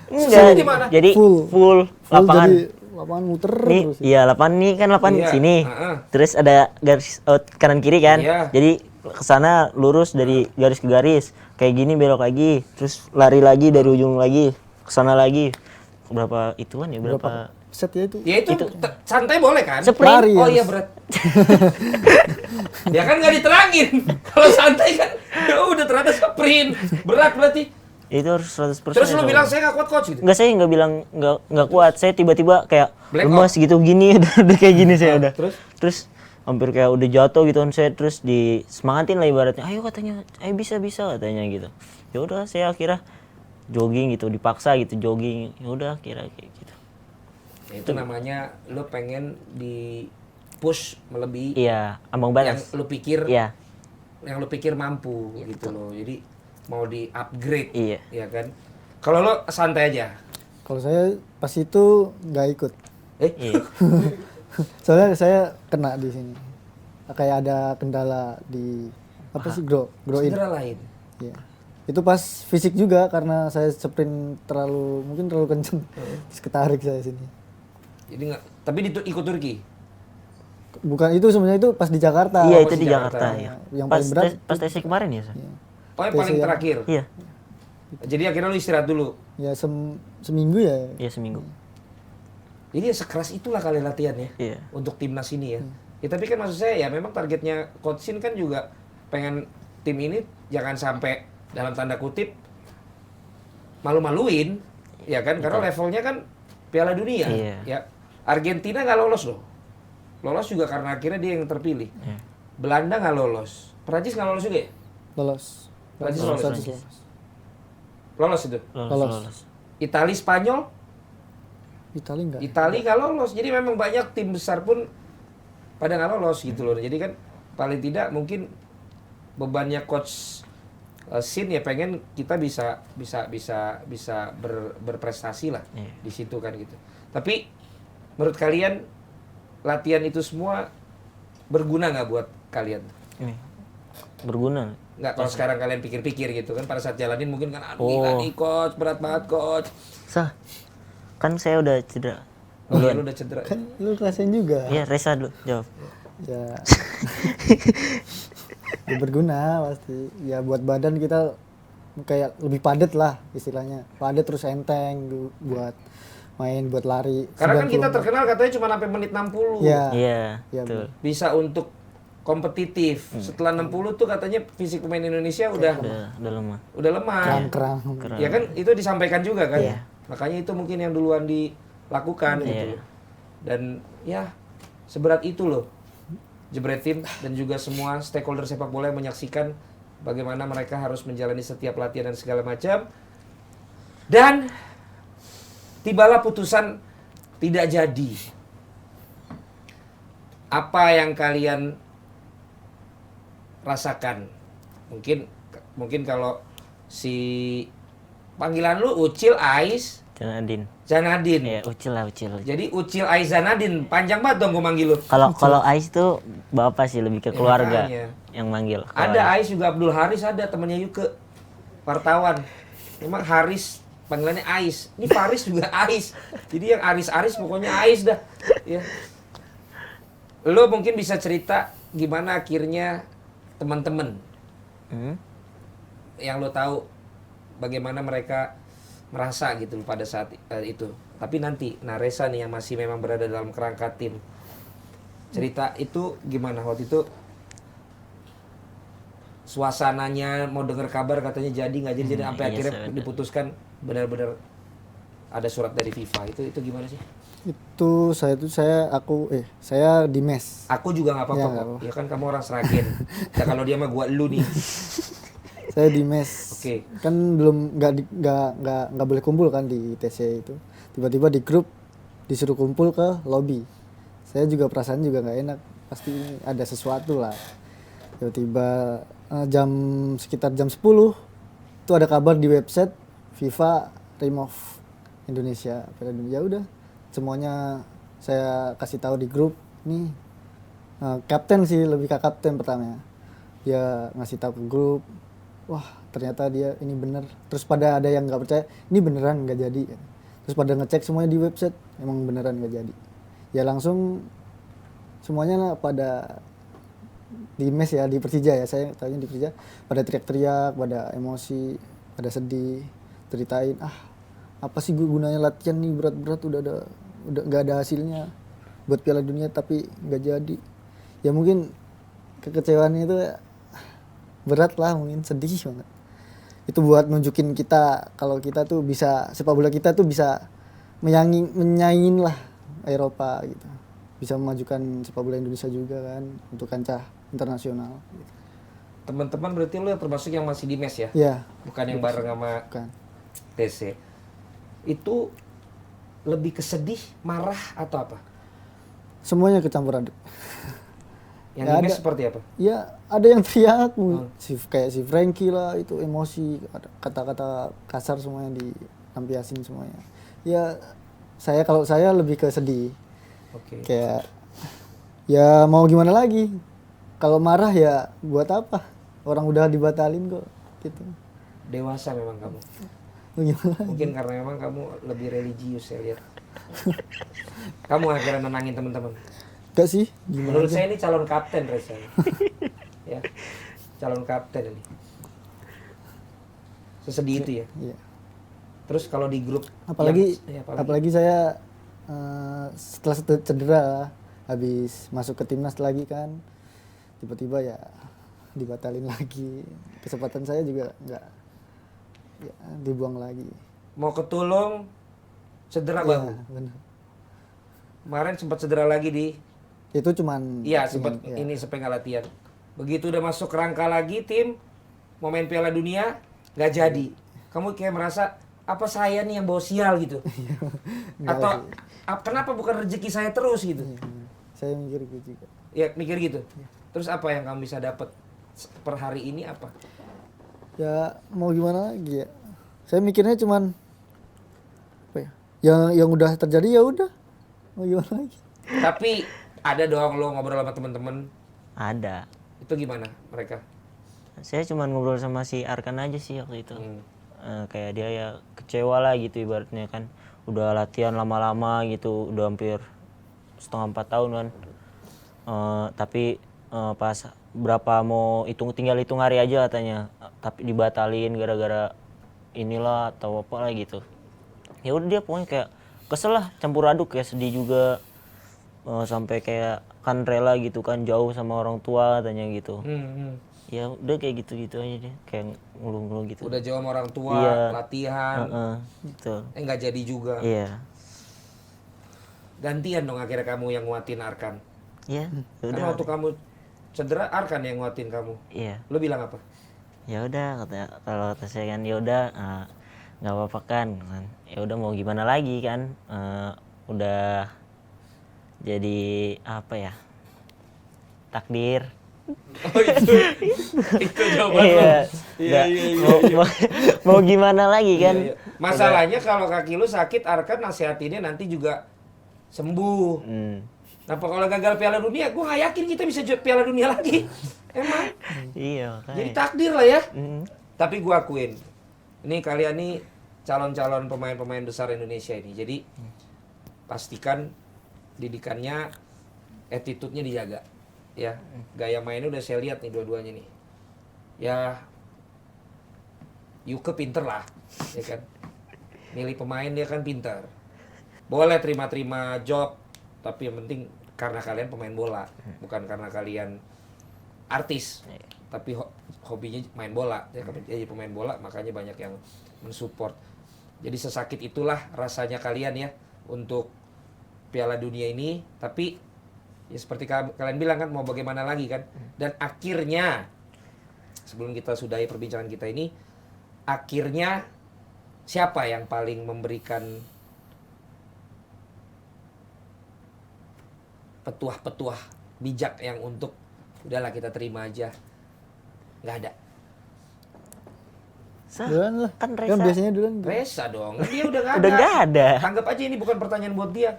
Susahnya di mana? Jadi full lapangan. Jadi lapangan muter Nih, terus. iya lapangan nih kan lapangan Iya, sini. heeh. Terus ada garis kanan kiri kan. Iya. Jadi ke sana lurus dari garis ke garis. Kayak gini belok lagi, terus lari lagi dari ujung lagi ke sana lagi. Berapa ituan ya? Berapa? Set ya itu. Ya itu santai boleh kan? Sprint. Lari Oh harus. iya berat. Ya kan nggak diterangin. Kalau santai kan ya udah ternyata sprint. Berat berarti. Itu harus 100%. Terus lu itu. bilang saya nggak kuat coach gitu. Enggak, saya nggak bilang nggak kuat. Saya tiba-tiba kayak Black lemas gitu gini udah kayak gini saya udah. terus? Hampir kayak udah jatuh gitu kan saya, terus disemangatin lah ibaratnya. Ayo katanya, ayo bisa katanya gitu. Ya udah saya akhirnya jogging gitu, dipaksa gitu jogging. Ya udah kira kayak gitu. Ya, itu namanya lu pengen di push melebihi Iya, ambang yang batas. lu pikir Iya. yang lu pikir mampu gitu loh. Jadi mau di upgrade Iya. ya kan. Kalau lo santai aja. Kalau saya pas itu nggak ikut. Iya. Soalnya saya kena di sini. Kayak ada kendala di apa sih groin. Cedera lain. Iya. Itu pas fisik juga karena saya sprint mungkin terlalu kenceng. Terus ketarik saya sini. Jadi nggak, tapi ikut Turki. Bukan itu sebenarnya itu pas di Jakarta. Iya, pas itu di di Jakarta. Jakarta ya. Yang Pas paling berat pas TC kemarin ya, Sa? Oh yang paling Tes ya. terakhir. Iya. Jadi akhirnya lu istirahat dulu. Ya seminggu ya. Iya seminggu. Jadi ya sekeras itulah kalian latihan ya. Iya. Untuk timnas ini ya. Ya tapi kan maksud saya ya memang targetnya Coach Shin kan juga pengen tim ini jangan sampai dalam tanda kutip malu-maluin ya kan karena levelnya kan Piala Dunia Iya. ya. Argentina nggak lolos loh. Lolos juga karena akhirnya dia yang terpilih. Iya. Belanda nggak lolos. Perancis nggak lolos juga ya? Lolos. Prancis Lolos. lolos. Lolos. Lolos itu. Lolos. Itali, Spanyol, Itali enggak. Itali nggak lolos. Jadi memang banyak tim besar pun pada nggak lolos gitu loh. Jadi kan paling tidak mungkin bebannya coach Shin ya pengen kita bisa berprestasi lah Iya. di situ kan gitu. Tapi menurut kalian latihan itu semua berguna nggak buat kalian? Ini berguna. Nggak kalau sekarang kalian pikir-pikir gitu kan pada saat jalanin mungkin kan aduh Oh. gila nih coach berat banget coach. Sah. Kan saya udah cedera. Oh iya lu udah cedera. Kan lu rasain juga. Iya, Reza dulu jawab. Ya. Ya berguna pasti. Ya buat badan kita kayak lebih padat lah istilahnya. Padat terus enteng buat main, buat lari. Karena kan 90 kita menit. terkenal katanya cuma sampai menit 60. Ya. Iya, Ya, betul. Bisa untuk kompetitif. Setelah 60 tuh katanya fisik pemain Indonesia udah Udah lemah. lemah. Kerang-kerang. Ya kan itu disampaikan juga kan. Iya. Makanya itu mungkin yang duluan dilakukan gitu. Iya. Dan ya seberat itu loh. Jebret Tim dan juga semua stakeholder sepak bola yang menyaksikan bagaimana mereka harus menjalani setiap latihan dan segala macam. Dan tibalah putusan tidak jadi. Apa yang kalian rasakan? Mungkin kalau si panggilan lu Ucil Ais Janadin. Janadin. Ya, Ucil lah, Ucil. Jadi Ucil Ais Zanadin, panjang banget dong gue manggil lu. Kalau Ais tuh bapak sih, lebih ke keluarga makanya. yang manggil. Ada Ais juga, Abdul Haris ada, temannya Yuke, wartawan. Memang Haris panggilannya Ais. Ini Faris juga Ais. Jadi yang Aris pokoknya Ais dah. Ya. Lo mungkin bisa cerita gimana akhirnya teman-teman yang lo tahu bagaimana mereka merasa gitu pada saat itu. Tapi nanti Reza nih yang masih memang berada dalam kerangka tim. Cerita itu gimana waktu itu? Suasananya mau dengar kabar katanya jadi nggak jadi sampai akhirnya diputuskan benar-benar ada surat dari FIFA. Itu gimana sih? Itu saya di mes. Aku juga nggak apa-apa kok. Ya kan kamu orang Sragen. Ya kalau dia mah gua lu nih. Saya di mes. Oke. Kan belum nggak boleh kumpul kan di TC itu. Tiba-tiba di grup disuruh kumpul ke lobby. Saya juga perasaan juga nggak enak. Pasti ada sesuatu lah. Tiba-tiba sekitar jam 10 itu ada kabar di website FIFA remove Indonesia. Ya udah, semuanya saya kasih tahu di grup nih. Kapten sih, lebih ke kapten pertama. Dia ngasih tahu ke grup. Wah, ternyata dia ini bener. Terus pada ada yang nggak percaya, ini beneran nggak jadi. Terus pada ngecek semuanya di website, emang beneran nggak jadi. Ya langsung semuanya pada di mes ya, di Persija ya, saya tahunya di Persija, pada teriak-teriak, pada emosi, pada sedih, ceritain apa sih gunanya latihan nih berat-berat udah nggak ada hasilnya buat Piala Dunia tapi nggak jadi. Ya mungkin kekecewaan itu berat lah, mungkin sedih banget. Itu buat nunjukin kita kalau kita tuh bisa, sepak bola kita tuh bisa menyaingin lah Eropa gitu. Bisa memajukan sepak bola Indonesia juga kan untuk kancah internasional gitu. Teman-teman berarti lu yang termasuk yang masih di mes ya? Iya. Bukan yang bareng sama TC. Itu lebih kesedih, marah atau apa? Semuanya kecampur aduk. Yang di mes seperti apa? Ya ada yang teriak, kayak si Frankie lah, itu emosi, kata-kata kasar semuanya dilampiasin semuanya. Ya kalau saya lebih ke sedih. Oke. Kayak ya mau gimana lagi? Kalau marah ya buat apa? Orang udah dibatalin kok gitu. Dewasa memang kamu. Gimana? Mungkin karena memang kamu lebih religius saya lihat. Kamu akhirnya nenangin teman-teman. Enggak sih, gimana? Menurut saya ini calon kapten Reza. Ya. Calon kapten ini. Sesedih itu ya. Iya. Terus kalau di grup apalagi saya setelah cedera habis masuk ke timnas lagi kan, tiba-tiba ya dibatalin lagi, kesempatan saya juga nggak ya, dibuang lagi. Mau ketulung cedera bahu. Benar. Kemarin sempat cedera lagi di Itu cuman sempat ini sepenggal latihan. Begitu udah masuk kerangka lagi tim mau main Piala Dunia nggak jadi. Kamu kayak merasa apa saya nih yang bawa sial gitu? Atau kenapa bukan rezeki saya terus gitu? Saya mikir gitu juga. Ya mikir gitu. Terus apa yang kamu bisa dapat per hari ini apa? Ya mau gimana lagi ya? Saya mikirnya cuman apa ya? Yang udah terjadi ya udah. Mau gimana lagi? Tapi ada dong lo ngobrol sama teman-teman. Ada. Itu gimana mereka? Saya cuma ngobrol sama si Arkan aja sih waktu itu. Kayak dia ya kecewa lah gitu ibaratnya kan. Udah latihan lama-lama gitu, udah hampir setengah 4 tahun kan. Tapi pas tinggal hitung hari aja katanya, tapi dibatalin gara-gara inilah atau apa lah gitu. Ya udah dia pokoknya kayak kesel lah, campur aduk, kayak sedih juga, sampai kayak kan rela gitu kan jauh sama orang tua katanya gitu. Ya udah kayak gitu-gitu aja deh, kayak ngeluh-ngeluh gitu. Udah jauh sama orang tua, latihan, gitu. nggak jadi juga. Iya. Gantian dong akhirnya kamu yang nguatin Arkan. Iya. Karena waktu kamu cedera Arkan yang nguatin kamu. Iya. Lo bilang apa? Ya udah kalau kata saya kan, ya udah nggak apa-apa kan. Ya udah mau gimana lagi kan, udah jadi apa ya, takdir. Itu jawaban lo. Iya, Iya, nggak, iya, iya, mau, iya. mau gimana lagi kan. Iya, iya. Masalahnya kalau kaki lu sakit, Arkan nasihatinnya nanti juga sembuh. Nah, kalau gagal Piala Dunia, gue nggak yakin kita bisa Piala Dunia lagi. Emang. Iya Jadi makanya. takdir lah ya. Mm. Tapi gue akuin, ini kalian nih calon-calon pemain-pemain besar Indonesia ini. Jadi pastikan didikannya, attitude-nya dijaga. Ya, gaya mainnya udah saya lihat nih dua-duanya nih. Ya, Yuke pinter lah, ya kan. Milih pemain dia kan pinter. Boleh terima-terima job, tapi yang penting karena kalian pemain bola, bukan karena kalian artis. Tapi hobinya main bola, ya kan, jadi pemain bola, makanya banyak yang mensupport. Jadi sesakit itulah rasanya kalian ya untuk Piala Dunia ini, tapi ya seperti kalian bilang kan, mau bagaimana lagi kan. Dan akhirnya, sebelum kita sudahi perbincangan kita ini, akhirnya siapa yang paling memberikan petuah-petuah bijak yang untuk udahlah kita terima aja? Nggak ada. Duluan lah. Kan Kan Reza. biasanya duluan. Reza dong, dia udah nggak ada. Udah nggak ada. Anggap aja ini bukan pertanyaan buat dia.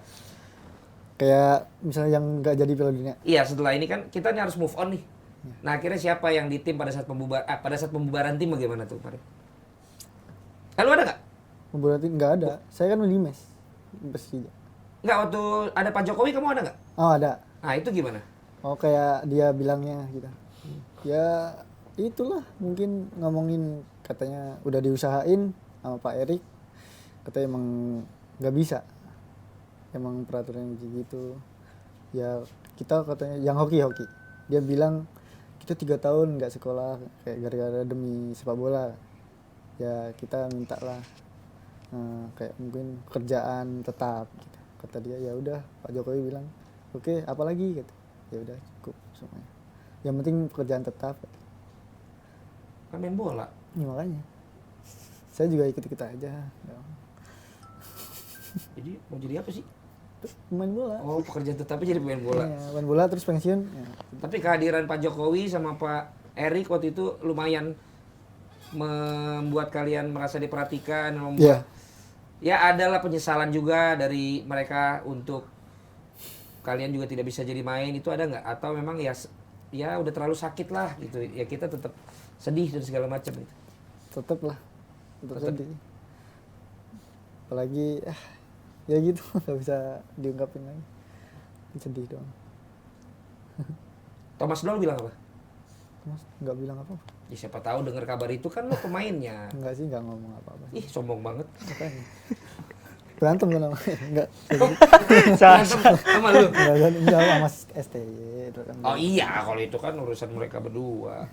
Kayak misalnya yang nggak jadi Piala Dunia. Iya, setelah ini kan kita nih harus move on nih. Nah, akhirnya siapa yang di tim pada saat pembubaran tim bagaimana tuh kemarin? Lu ada nggak? Berarti nggak ada. Saya kan di mes. Persija. Nggak, waktu ada Pak Jokowi kamu ada nggak? Oh ada. Nah, itu gimana? Oh kayak dia bilangnya gitu. Ya itulah mungkin ngomongin, katanya udah diusahain sama Pak Erik. Katanya emang nggak bisa. Emang peraturan gitu. Ya kita katanya yang hoki. Dia bilang kita 3 tahun nggak sekolah kayak gara-gara demi sepak bola. Ya kita minta lah kayak mungkin kerjaan tetap gitu. Kata dia ya udah, Pak Jokowi bilang oke, apalagi gitu. Ya udah cukup semuanya. Yang penting pekerjaan tetap. Kan main bola. Ya, makanya saya juga ikut-ikut aja. Ya. Jadi mau jadi apa sih? Main bola. Oh, pekerjaan tetapnya jadi pemain bola. Iya, main bola terus pensiun. Ya. Tapi kehadiran Pak Jokowi sama Pak Erik waktu itu lumayan membuat kalian merasa diperhatikan, membuat ya adalah penyesalan juga dari mereka untuk kalian juga tidak bisa jadi main, itu ada nggak? Atau memang ya udah terlalu sakit lah gitu, ya kita tetap sedih dan segala macam gitu. Tetep lah. Tetep sedih. Apalagi ya gitu nggak bisa diungkapin lagi. Sedih doang. Thomas Doll bilang apa? Mas nggak bilang apa-apa. Ya siapa tahu dengar kabar itu kan lo pemainnya. Enggak sih, nggak ngomong apa-apa. Ih, sombong banget. Makanya. Berantem kan namanya. Enggak. Sama lu. Enggak sama STY itu kan. Oh iya, kalau itu kan urusan mereka berdua.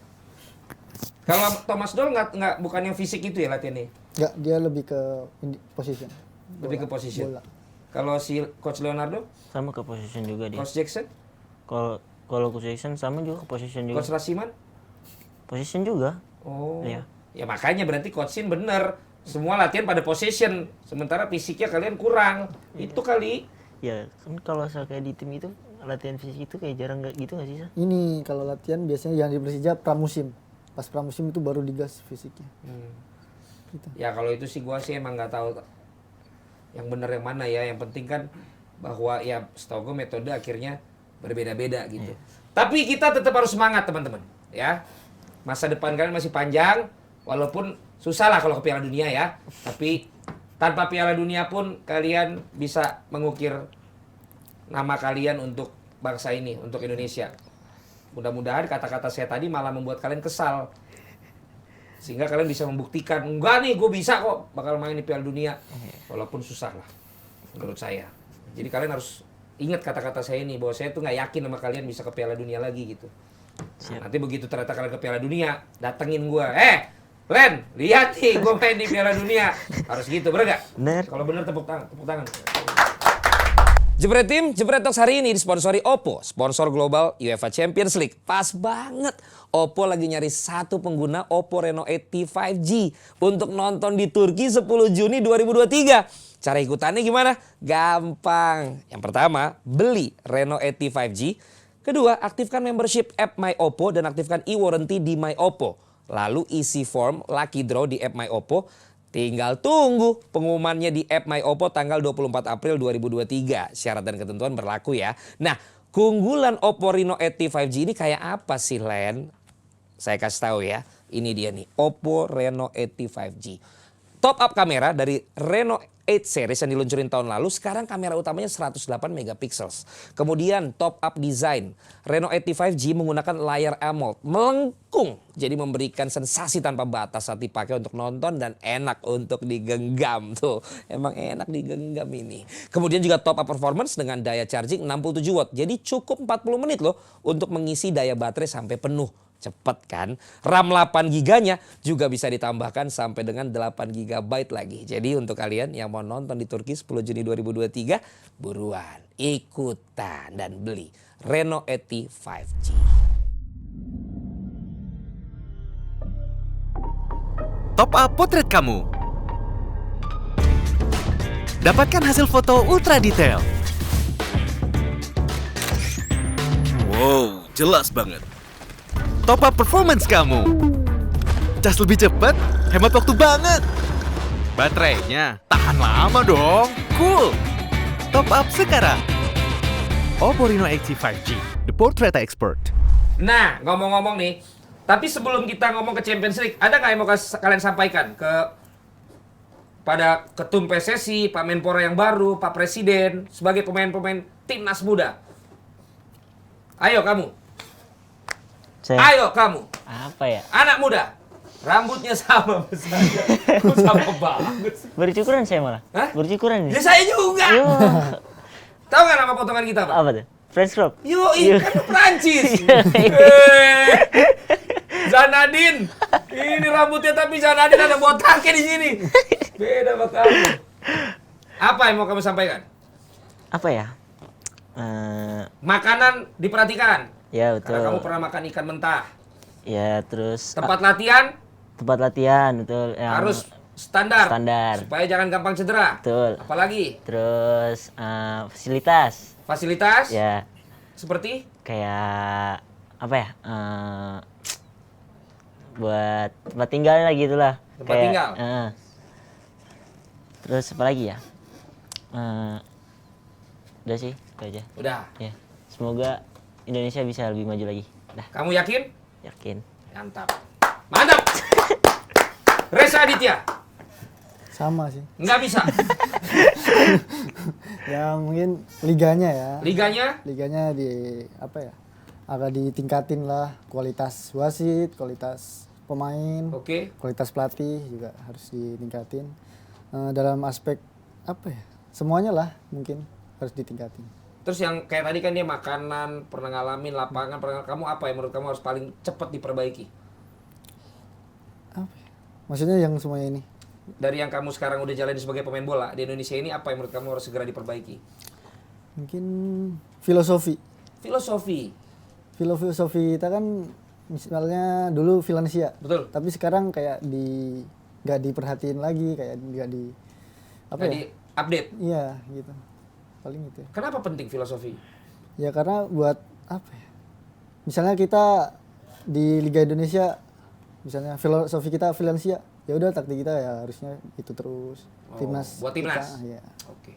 Kalau Thomas Doll nggak bukan yang fisik itu ya latihannya? Enggak, dia lebih ke position. Lebih ke position. Bola. Kalau si Coach Leonardo, Sama ke position juga dia. Coach Jackson, Kalau ke position sama juga ke position juga. Coach Rasiman. Position juga. Oh. Iya. Ya makanya berarti Coach Sin bener. Semua latihan pada position, sementara fisiknya kalian kurang. Itu kali. Ya kan kalau saya kayak di tim itu latihan fisik itu kayak jarang nggak gitu nggak sih, Sa? Ini kalau latihan biasanya yang di Persija pramusim. Pas pramusim itu baru digas fisiknya. Gitu. Ya kalau itu sih gua sih emang nggak tahu yang bener yang mana ya. Yang penting kan bahwa ya setahu gue metode akhirnya berbeda-beda gitu. Tapi kita tetap harus semangat teman-teman, ya. Masa depan kalian masih panjang, walaupun susah lah kalau ke Piala Dunia ya. Tapi tanpa Piala Dunia pun kalian bisa mengukir nama kalian untuk bangsa ini, untuk Indonesia. Mudah-mudahan kata-kata saya tadi malah membuat kalian kesal. Sehingga kalian bisa membuktikan, enggak nih gue bisa kok bakal main di Piala Dunia. Walaupun susah lah, menurut saya. Jadi kalian harus ingat kata-kata saya ini, bahwa saya tuh nggak yakin sama kalian bisa ke Piala Dunia lagi gitu. Nah, nanti begitu ternyata kalian ke Piala Dunia, datengin gue, Len, lihat nih gue main di Piala Dunia. Harus gitu, bener gak? Bener. Kalau bener tepuk tangan. Jebret Tim, Jebret Talks hari ini disponsori Oppo, sponsor global UEFA Champions League. Pas banget, Oppo lagi nyari satu pengguna Oppo Reno 80 5G untuk nonton di Turki 10 Juni 2023. Cara ikutannya gimana? Gampang. Yang pertama, beli Reno 80 5G. Kedua, aktifkan membership app My Oppo dan aktifkan e-warranty di My Oppo. Lalu isi form Lucky Draw di app My Oppo. Tinggal tunggu pengumumannya di app My Oppo tanggal 24 April 2023. Syarat dan ketentuan berlaku ya. Nah, keunggulan Oppo Reno 80 5G ini kayak apa sih, Len? Saya kasih tahu ya. Ini dia nih, Oppo Reno 80 5G. Top up kamera dari Reno 8 series yang diluncurin tahun lalu, sekarang kamera utamanya 108 megapixels. Kemudian top up design. Reno 80 5G menggunakan layar AMOLED melengkung, jadi memberikan sensasi tanpa batas saat dipakai untuk nonton dan enak untuk digenggam. Tuh, emang enak digenggam ini. Kemudian juga top up performance dengan daya charging 67 watt. Jadi cukup 40 menit loh untuk mengisi daya baterai sampai penuh. Cepet kan? RAM 8 GB-nya juga bisa ditambahkan sampai dengan 8 GB lagi. Jadi untuk kalian yang mau nonton di Turki 10 Juni 2023, buruan ikutan dan beli Reno 80 5G. Top up potret kamu. Dapatkan hasil foto ultra detail. Wow, jelas banget. Top up performance kamu. Cas lebih cepat, hemat waktu banget. Baterainya tahan lama dong. Cool. Top up sekarang. Oppo Reno 80 5G, the portrait expert. Nah, ngomong-ngomong nih, tapi sebelum kita ngomong ke Champions League, ada nggak yang mau kalian sampaikan pada Ketum PSSI, Pak Menpora yang baru, Pak Presiden, sebagai pemain-pemain timnas muda? Ayo kamu. Ayo kamu. Apa ya? Anak muda. Rambutnya sama besarnya. Sama banget. Bercukuran saya malah. Hah? Bercukuran Ya nih. saya juga. Yo. Tahu nggak nama potongan kita, Pak? Apa tuh? French crop. Yoi, kan lu Prancis. Zanadin. Ini rambutnya tapi Zanadin ada botaknya di sini. Beda sama kamu. Apa yang mau kamu sampaikan? Apa ya? Makanan diperhatikan. Ya betul. Karena kamu pernah makan ikan mentah. Ya terus Tempat latihan tempat latihan betul. Yang harus standar. standar. Supaya jangan gampang cedera. Betul. Apalagi Terus fasilitas. fasilitas Ya seperti kayak apa ya? Buat tempat tinggal lah gitulah. Tempat tinggal? Terus apa lagi ya? Udah sih, itu aja. udah. Ya. Semoga Indonesia bisa lebih maju lagi. Dah, Kamu yakin? yakin. Mantap. Mantap. Reza Aditya. Sama sih. Nggak bisa. Ya mungkin liganya ya. Liganya Liganya di apa ya? Agak ditingkatin lah kualitas wasit, kualitas pemain, oke. kualitas pelatih juga harus ditingkatin. Dalam aspek apa ya? Semuanya lah mungkin harus ditingkatin. Terus yang kayak tadi kan dia makanan, pernah ngalamin lapangan, kamu apa yang menurut kamu harus paling cepat diperbaiki? Apa ya? Maksudnya yang semuanya ini? Dari yang kamu sekarang udah jalani sebagai pemain bola di Indonesia ini, apa yang menurut kamu harus segera diperbaiki? Mungkin filosofi. Filosofi. Filosofi kita kan misalnya dulu Valencia. Betul. Tapi sekarang kayak nggak diperhatiin lagi, kayak nggak di apa Nggak ya? di-update. Iya gitu. Paling itu. Kenapa penting filosofi? Ya karena buat apa ya? Misalnya kita di Liga Indonesia, misalnya filosofi kita Valencia, ya udah taktik kita ya harusnya itu terus. Timnas. Buat timnas? Kita, ya. Oke.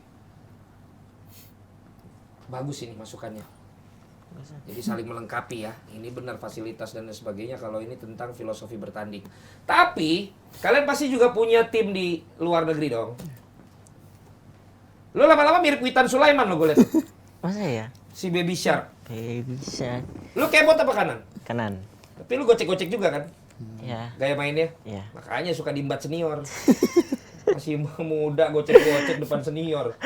Bagus ini masukannya. Jadi saling melengkapi ya. Ini benar fasilitas dan lain sebagainya kalau ini tentang filosofi bertanding. Tapi kalian pasti juga punya tim di luar negeri dong. Lu lama-lama mirip Witan Sulaiman lo gue liat. Masa ya? Si Baby Shark. Bisa. Lu kebot apa kanan? Kanan. Tapi lu gocek-gocek juga kan? Ya. Gaya mainnya? Ya. Makanya suka diembat senior. Masih muda gocek-gocek depan senior.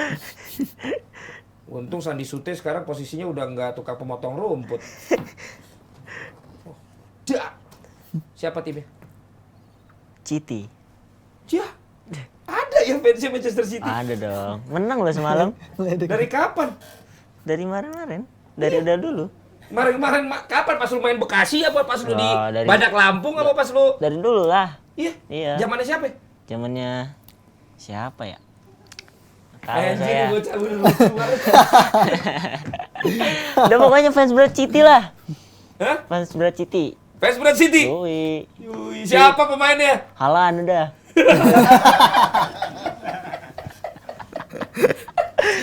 Untung Sandi Sute sekarang posisinya udah nggak tukang pemotong rumput. Oh, Siapa timnya? Citi. Ya, ada yang fansnya Manchester City? Ada dong. Menang loh semalam. Dari kapan? Dari kemarin. Dari udah dulu. Kemarin kapan pas lu main Bekasi apa pas lu di Oh, dari- Badak Lampung apa pas lu? Dari dulu lah. Iya. Iya. Zamannya siapa? Zamannya siapa ya? Tahu Anjing saya. bocah udah lucu banget. Udah pokoknya fans berat City lah. Hah? Fans berat City. Fans berat City. Yoi. Yui, siapa pemainnya? Haaland udah.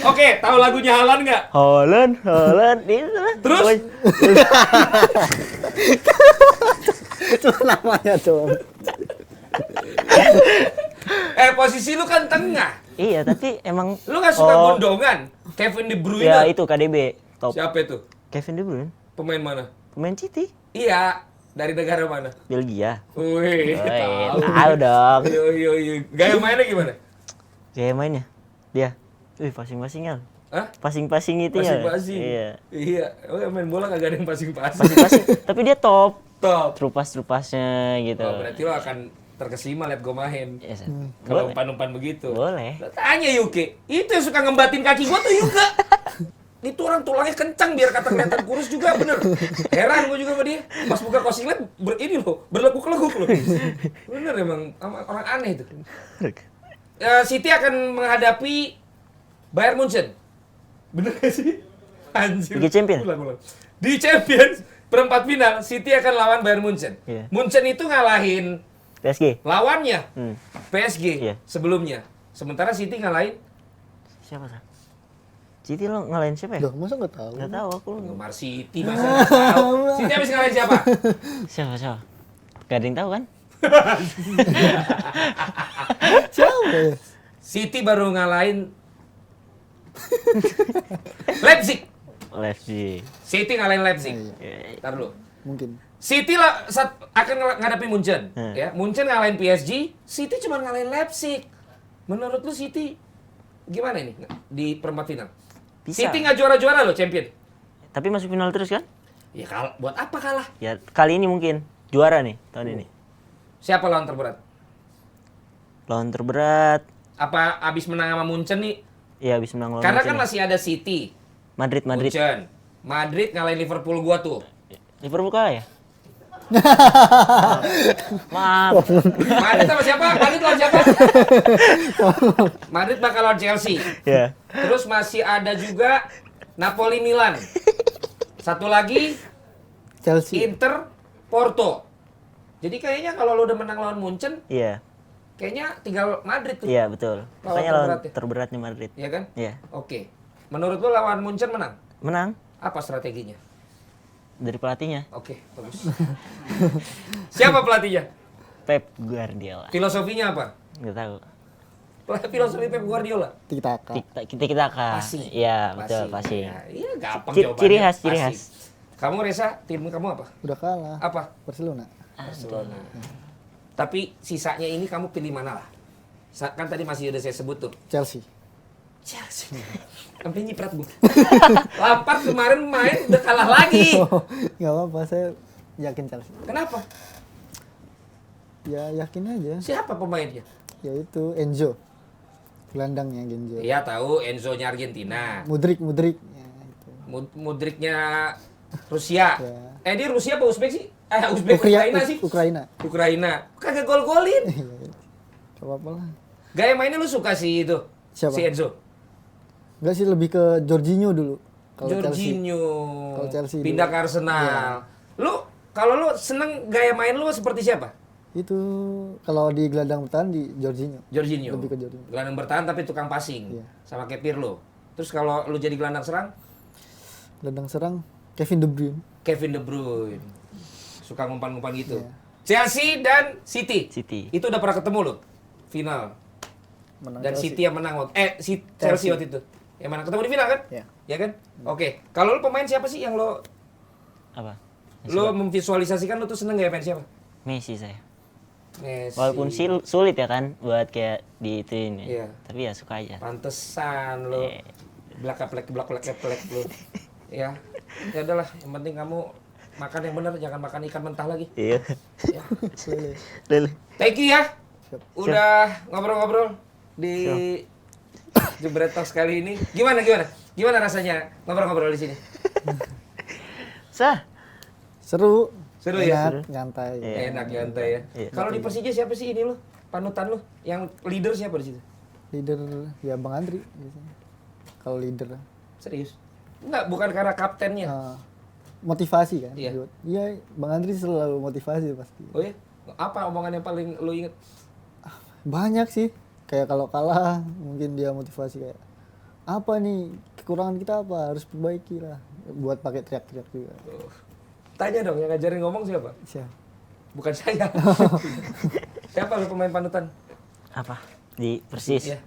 Oke, tahu lagunya Haaland nggak? Haaland itu lah. Terus? Pokoknya- Itu namanya dong. Posisi lu kan tengah. Iya, tapi emang Lu nggak suka Oh, gondongan? Kevin De Bruyne. ya itu KDB top. Siapa itu? Kevin De Bruyne, Pemain mana? pemain City, Iya, dari negara mana? Belgia. Wih, tahu. Tahu dong. Yo. Gaya mainnya gimana? Gaya mainnya. Dia. Passing-passingnya. Hah? Passing-passing itu ya. Passing-passing. Iya. Iya. Oh, main bola kagak ada yang passing-passing. Passing-passing. Tapi dia top. Top. Trupas-trupasnya gitu. Oh, berarti lo akan terkesima liat gue main. Iya, Sat. Kalau Boleh. umpan-umpan begitu. Boleh. Lo tanya Yuki, itu yang suka ngembatin kaki gua tuh Yuka. Itu orang tulangnya kencang biar kata kelihatan kurus juga bener. Heran gua juga sama dia. Pas buka kosinglet ini loh, berleguk-leguk loh. Bener emang orang aneh itu. City akan menghadapi Bayern Munchen. Bener gak sih? Anjir. Liga Champion? Ulang. Di Champions perempat final City akan lawan Bayern Munchen. Iya. Munchen itu ngalahin PSG. lawannya Hmm. PSG Iya. sebelumnya. Sementara City ngalahin Siapa, Sa? City lo ngalahin siapa ya? Loh, masa nggak tahu? Gak tahu aku. Nomor City masa nggak tahu. City habis ngalahin siapa? Siapa? Gak ada yang tahu kan? Siapa ya? City baru ngalahin Leipzig. Leipzig. City ngalahin Leipzig. Iya. Ntar dulu. Mungkin. City lah akan ngadapin Munchen, Hmm. ya. Munchen ngalahin PSG, City cuma ngalahin Leipzig. Menurut lu City gimana ini di perempat final? Bisa. City nggak juara-juara loh champion. Tapi masuk final terus kan? Ya buat apa kalah? Ya kali ini mungkin juara nih tahun ini. Siapa lawan terberat? Lawan terberat. Apa abis menang sama Munchen nih? Ya habis menang lawan Karena Munchen kan ya. masih ada City, Madrid. Munchen, Madrid ngalahin Liverpool gua tuh. Liverpool kalah ya? Maaf. Madrid sama siapa? Madrid lawan siapa? Madrid bakal lawan Chelsea. Ya. Terus masih ada juga Napoli Milan. Satu lagi Chelsea. Inter Porto. Jadi kayaknya kalau lo udah menang lawan Munchen, Iya. kayaknya tinggal Madrid tuh. Iya betul. Lawan Makanya lawan terberat ya? terberatnya Madrid. Iya kan? Iya. Oke. Menurut lo lawan Munchen menang? Menang Apa strateginya? dari pelatihnya Oke, bagus. Siapa pelatihnya? Pep Guardiola. Filosofinya apa? Nggak tahu. Filosofi Pep Guardiola. Tiki-taka. Kita Passing. Iya betul passing. Ya, iya gampang Ciri- jawabannya. ciri khas, ciri Passing. khas. Kamu Reza, tim kamu apa? Udah kalah. Apa? Barcelona. Barcelona. Tapi sisanya ini kamu pilih mana lah? Kan tadi masih udah saya sebut tuh. Chelsea. Chelsea. Sampai nyiprat gue. Lampard kemarin main udah kalah lagi. Nggak apa-apa, saya yakin Chelsea. Kenapa? Ya yakin aja. Siapa pemainnya? Yaitu Enzo. Gelandangnya Enzo. Iya tahu Enzo-nya Argentina. Mudrik. Ya, itu. Mudriknya Rusia. Ya. Dia Rusia apa Uzbek sih? Ukraina sih. Ukraina. Ukraina. Kagak gol-golin. Gak apa-apa lah. Gaya mainnya lu suka sih itu? Siapa? Si Enzo. Enggak sih, lebih ke Jorginho dulu. Kalau Chelsea. Jorginho. Kalau Chelsea Pindah dulu. ke Arsenal. Lu kalau lu seneng gaya main lu seperti siapa? Itu kalau di gelandang bertahan di Jorginho. Jorginho. Lebih ke Jorginho. Gelandang bertahan tapi tukang passing. Iya. Sama kayak Pirlo. Terus kalau lu jadi gelandang serang, Gelandang serang Kevin De Bruyne. Kevin De Bruyne. Suka ngumpan-ngumpan gitu. Iya. Chelsea dan City. City. Itu udah pernah ketemu lo final. Menang Dan Chelsea. City yang menang Chelsea waktu itu. Yang mana ketemu di final kan? Iya. Ya kan? Oke. Kalau lu pemain siapa sih yang lo Apa? memvisualisasikan lu tuh seneng gak ya main siapa? Messi saya. Messi. Walaupun sulit ya kan buat kayak di itu ini. Iya. Tapi ya suka aja. Pantesan lo Iya. blak-blek lu. Ya. Ya udahlah, yang penting kamu makan yang benar, jangan makan ikan mentah lagi. Iya. Ya. Lele. Thank you ya. Siap. Udah ngobrol-ngobrol. di Jebret Talks kali ini. Gimana rasanya ngobrol-ngobrol di sini? Seru. Seru ya? Enak, nyantai. Enak nyantai ya. Kalau di Persija siapa sih ini lo? Panutan lo? Yang leader siapa di situ? Leader ya Bang Andri biasanya. Kalau leader Serius? Enggak, bukan karena kaptennya. motivasi kan. Iya. Iya, Bang Andri selalu motivasi pasti. Oh ya? Apa omongan yang paling lo inget? Banyak sih. Kayak kalau kalah mungkin dia motivasi kayak apa nih kekurangan kita apa harus perbaiki lah. Buat pakai teriak-teriak juga. Tanya dong, yang ngajarin ngomong siapa? Siap. Bukan saya. Siapa lo pemain panutan? Apa? Di Persis. Iya.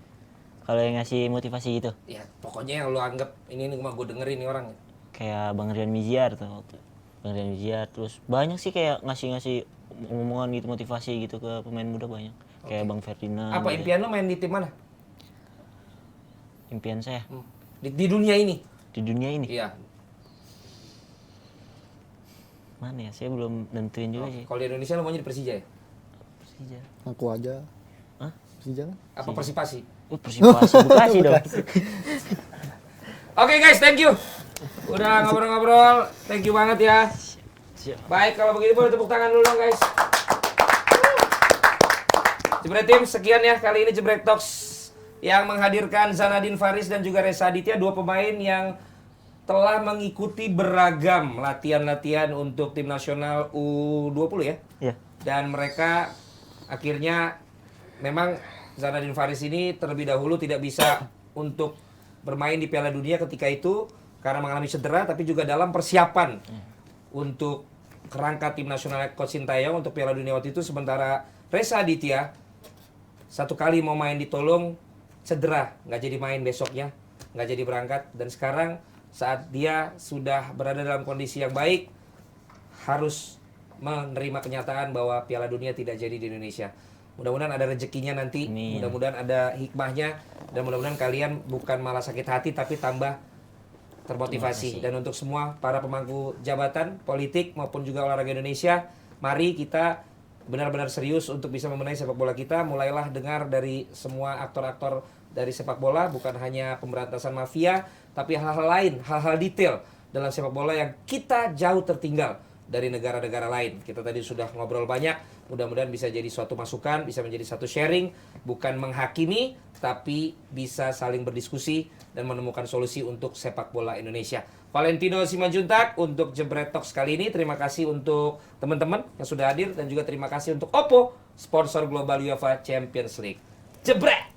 Kalau yang ngasih motivasi gitu. Ya, pokoknya yang lo anggap ini mah gue dengerin nih orang. Kayak Bang Rian Miziar tuh waktu. Bang Rian Miziar terus banyak sih kayak ngasih omongan gitu motivasi gitu ke pemain muda banyak. Kayak Bang Ferdinand. Apa gitu. impian lo main di tim mana? Impian saya Di dunia ini? di dunia ini? Iya. Mana ya? Saya belum nentuin juga sih. Kalau di Indonesia lo maunya di Persija ya? Persija. Aku aja. Hah? Persija kan? Apa Persipasi? Persipasi, Bekasi dong. Oke guys, thank you. Udah ngobrol-ngobrol, thank you banget ya. Siap. Baik, kalau begitu boleh tepuk tangan dulu dong guys. Jebret Tim, sekian ya kali ini Jebret Talks yang menghadirkan Zanadin Faris dan juga Reza Aditya, dua pemain yang telah mengikuti beragam latihan-latihan untuk tim nasional U20 ya. Iya. Dan mereka akhirnya memang Zanadin Faris ini terlebih dahulu tidak bisa untuk bermain di Piala Dunia ketika itu karena mengalami cedera, tapi juga dalam persiapan untuk kerangka tim nasional Coach Sintayong untuk Piala Dunia waktu itu. Sementara Reza Aditya satu kali mau main ditolong cedera, nggak jadi main besoknya, nggak jadi berangkat, dan sekarang saat dia sudah berada dalam kondisi yang baik harus menerima kenyataan bahwa Piala Dunia tidak jadi di Indonesia. Mudah-mudahan ada rezekinya nanti, mudah-mudahan ada hikmahnya, dan mudah-mudahan kalian bukan malah sakit hati tapi tambah termotivasi. Dan untuk semua para pemangku jabatan politik maupun juga olahraga Indonesia, mari kita benar-benar serius untuk bisa membenahi sepak bola kita. Mulailah dengar dari semua aktor-aktor dari sepak bola, bukan hanya pemberantasan mafia, tapi hal-hal lain, hal-hal detail dalam sepak bola yang kita jauh tertinggal dari negara-negara lain. Kita tadi sudah ngobrol banyak, mudah-mudahan bisa jadi suatu masukan, bisa menjadi satu sharing, bukan menghakimi, tapi bisa saling berdiskusi dan menemukan solusi untuk sepak bola Indonesia. Valentino Simanjuntak untuk Jebret Talks kali ini. Terima kasih untuk teman-teman yang sudah hadir, dan juga terima kasih untuk Oppo, sponsor global UEFA Champions League. Jebret!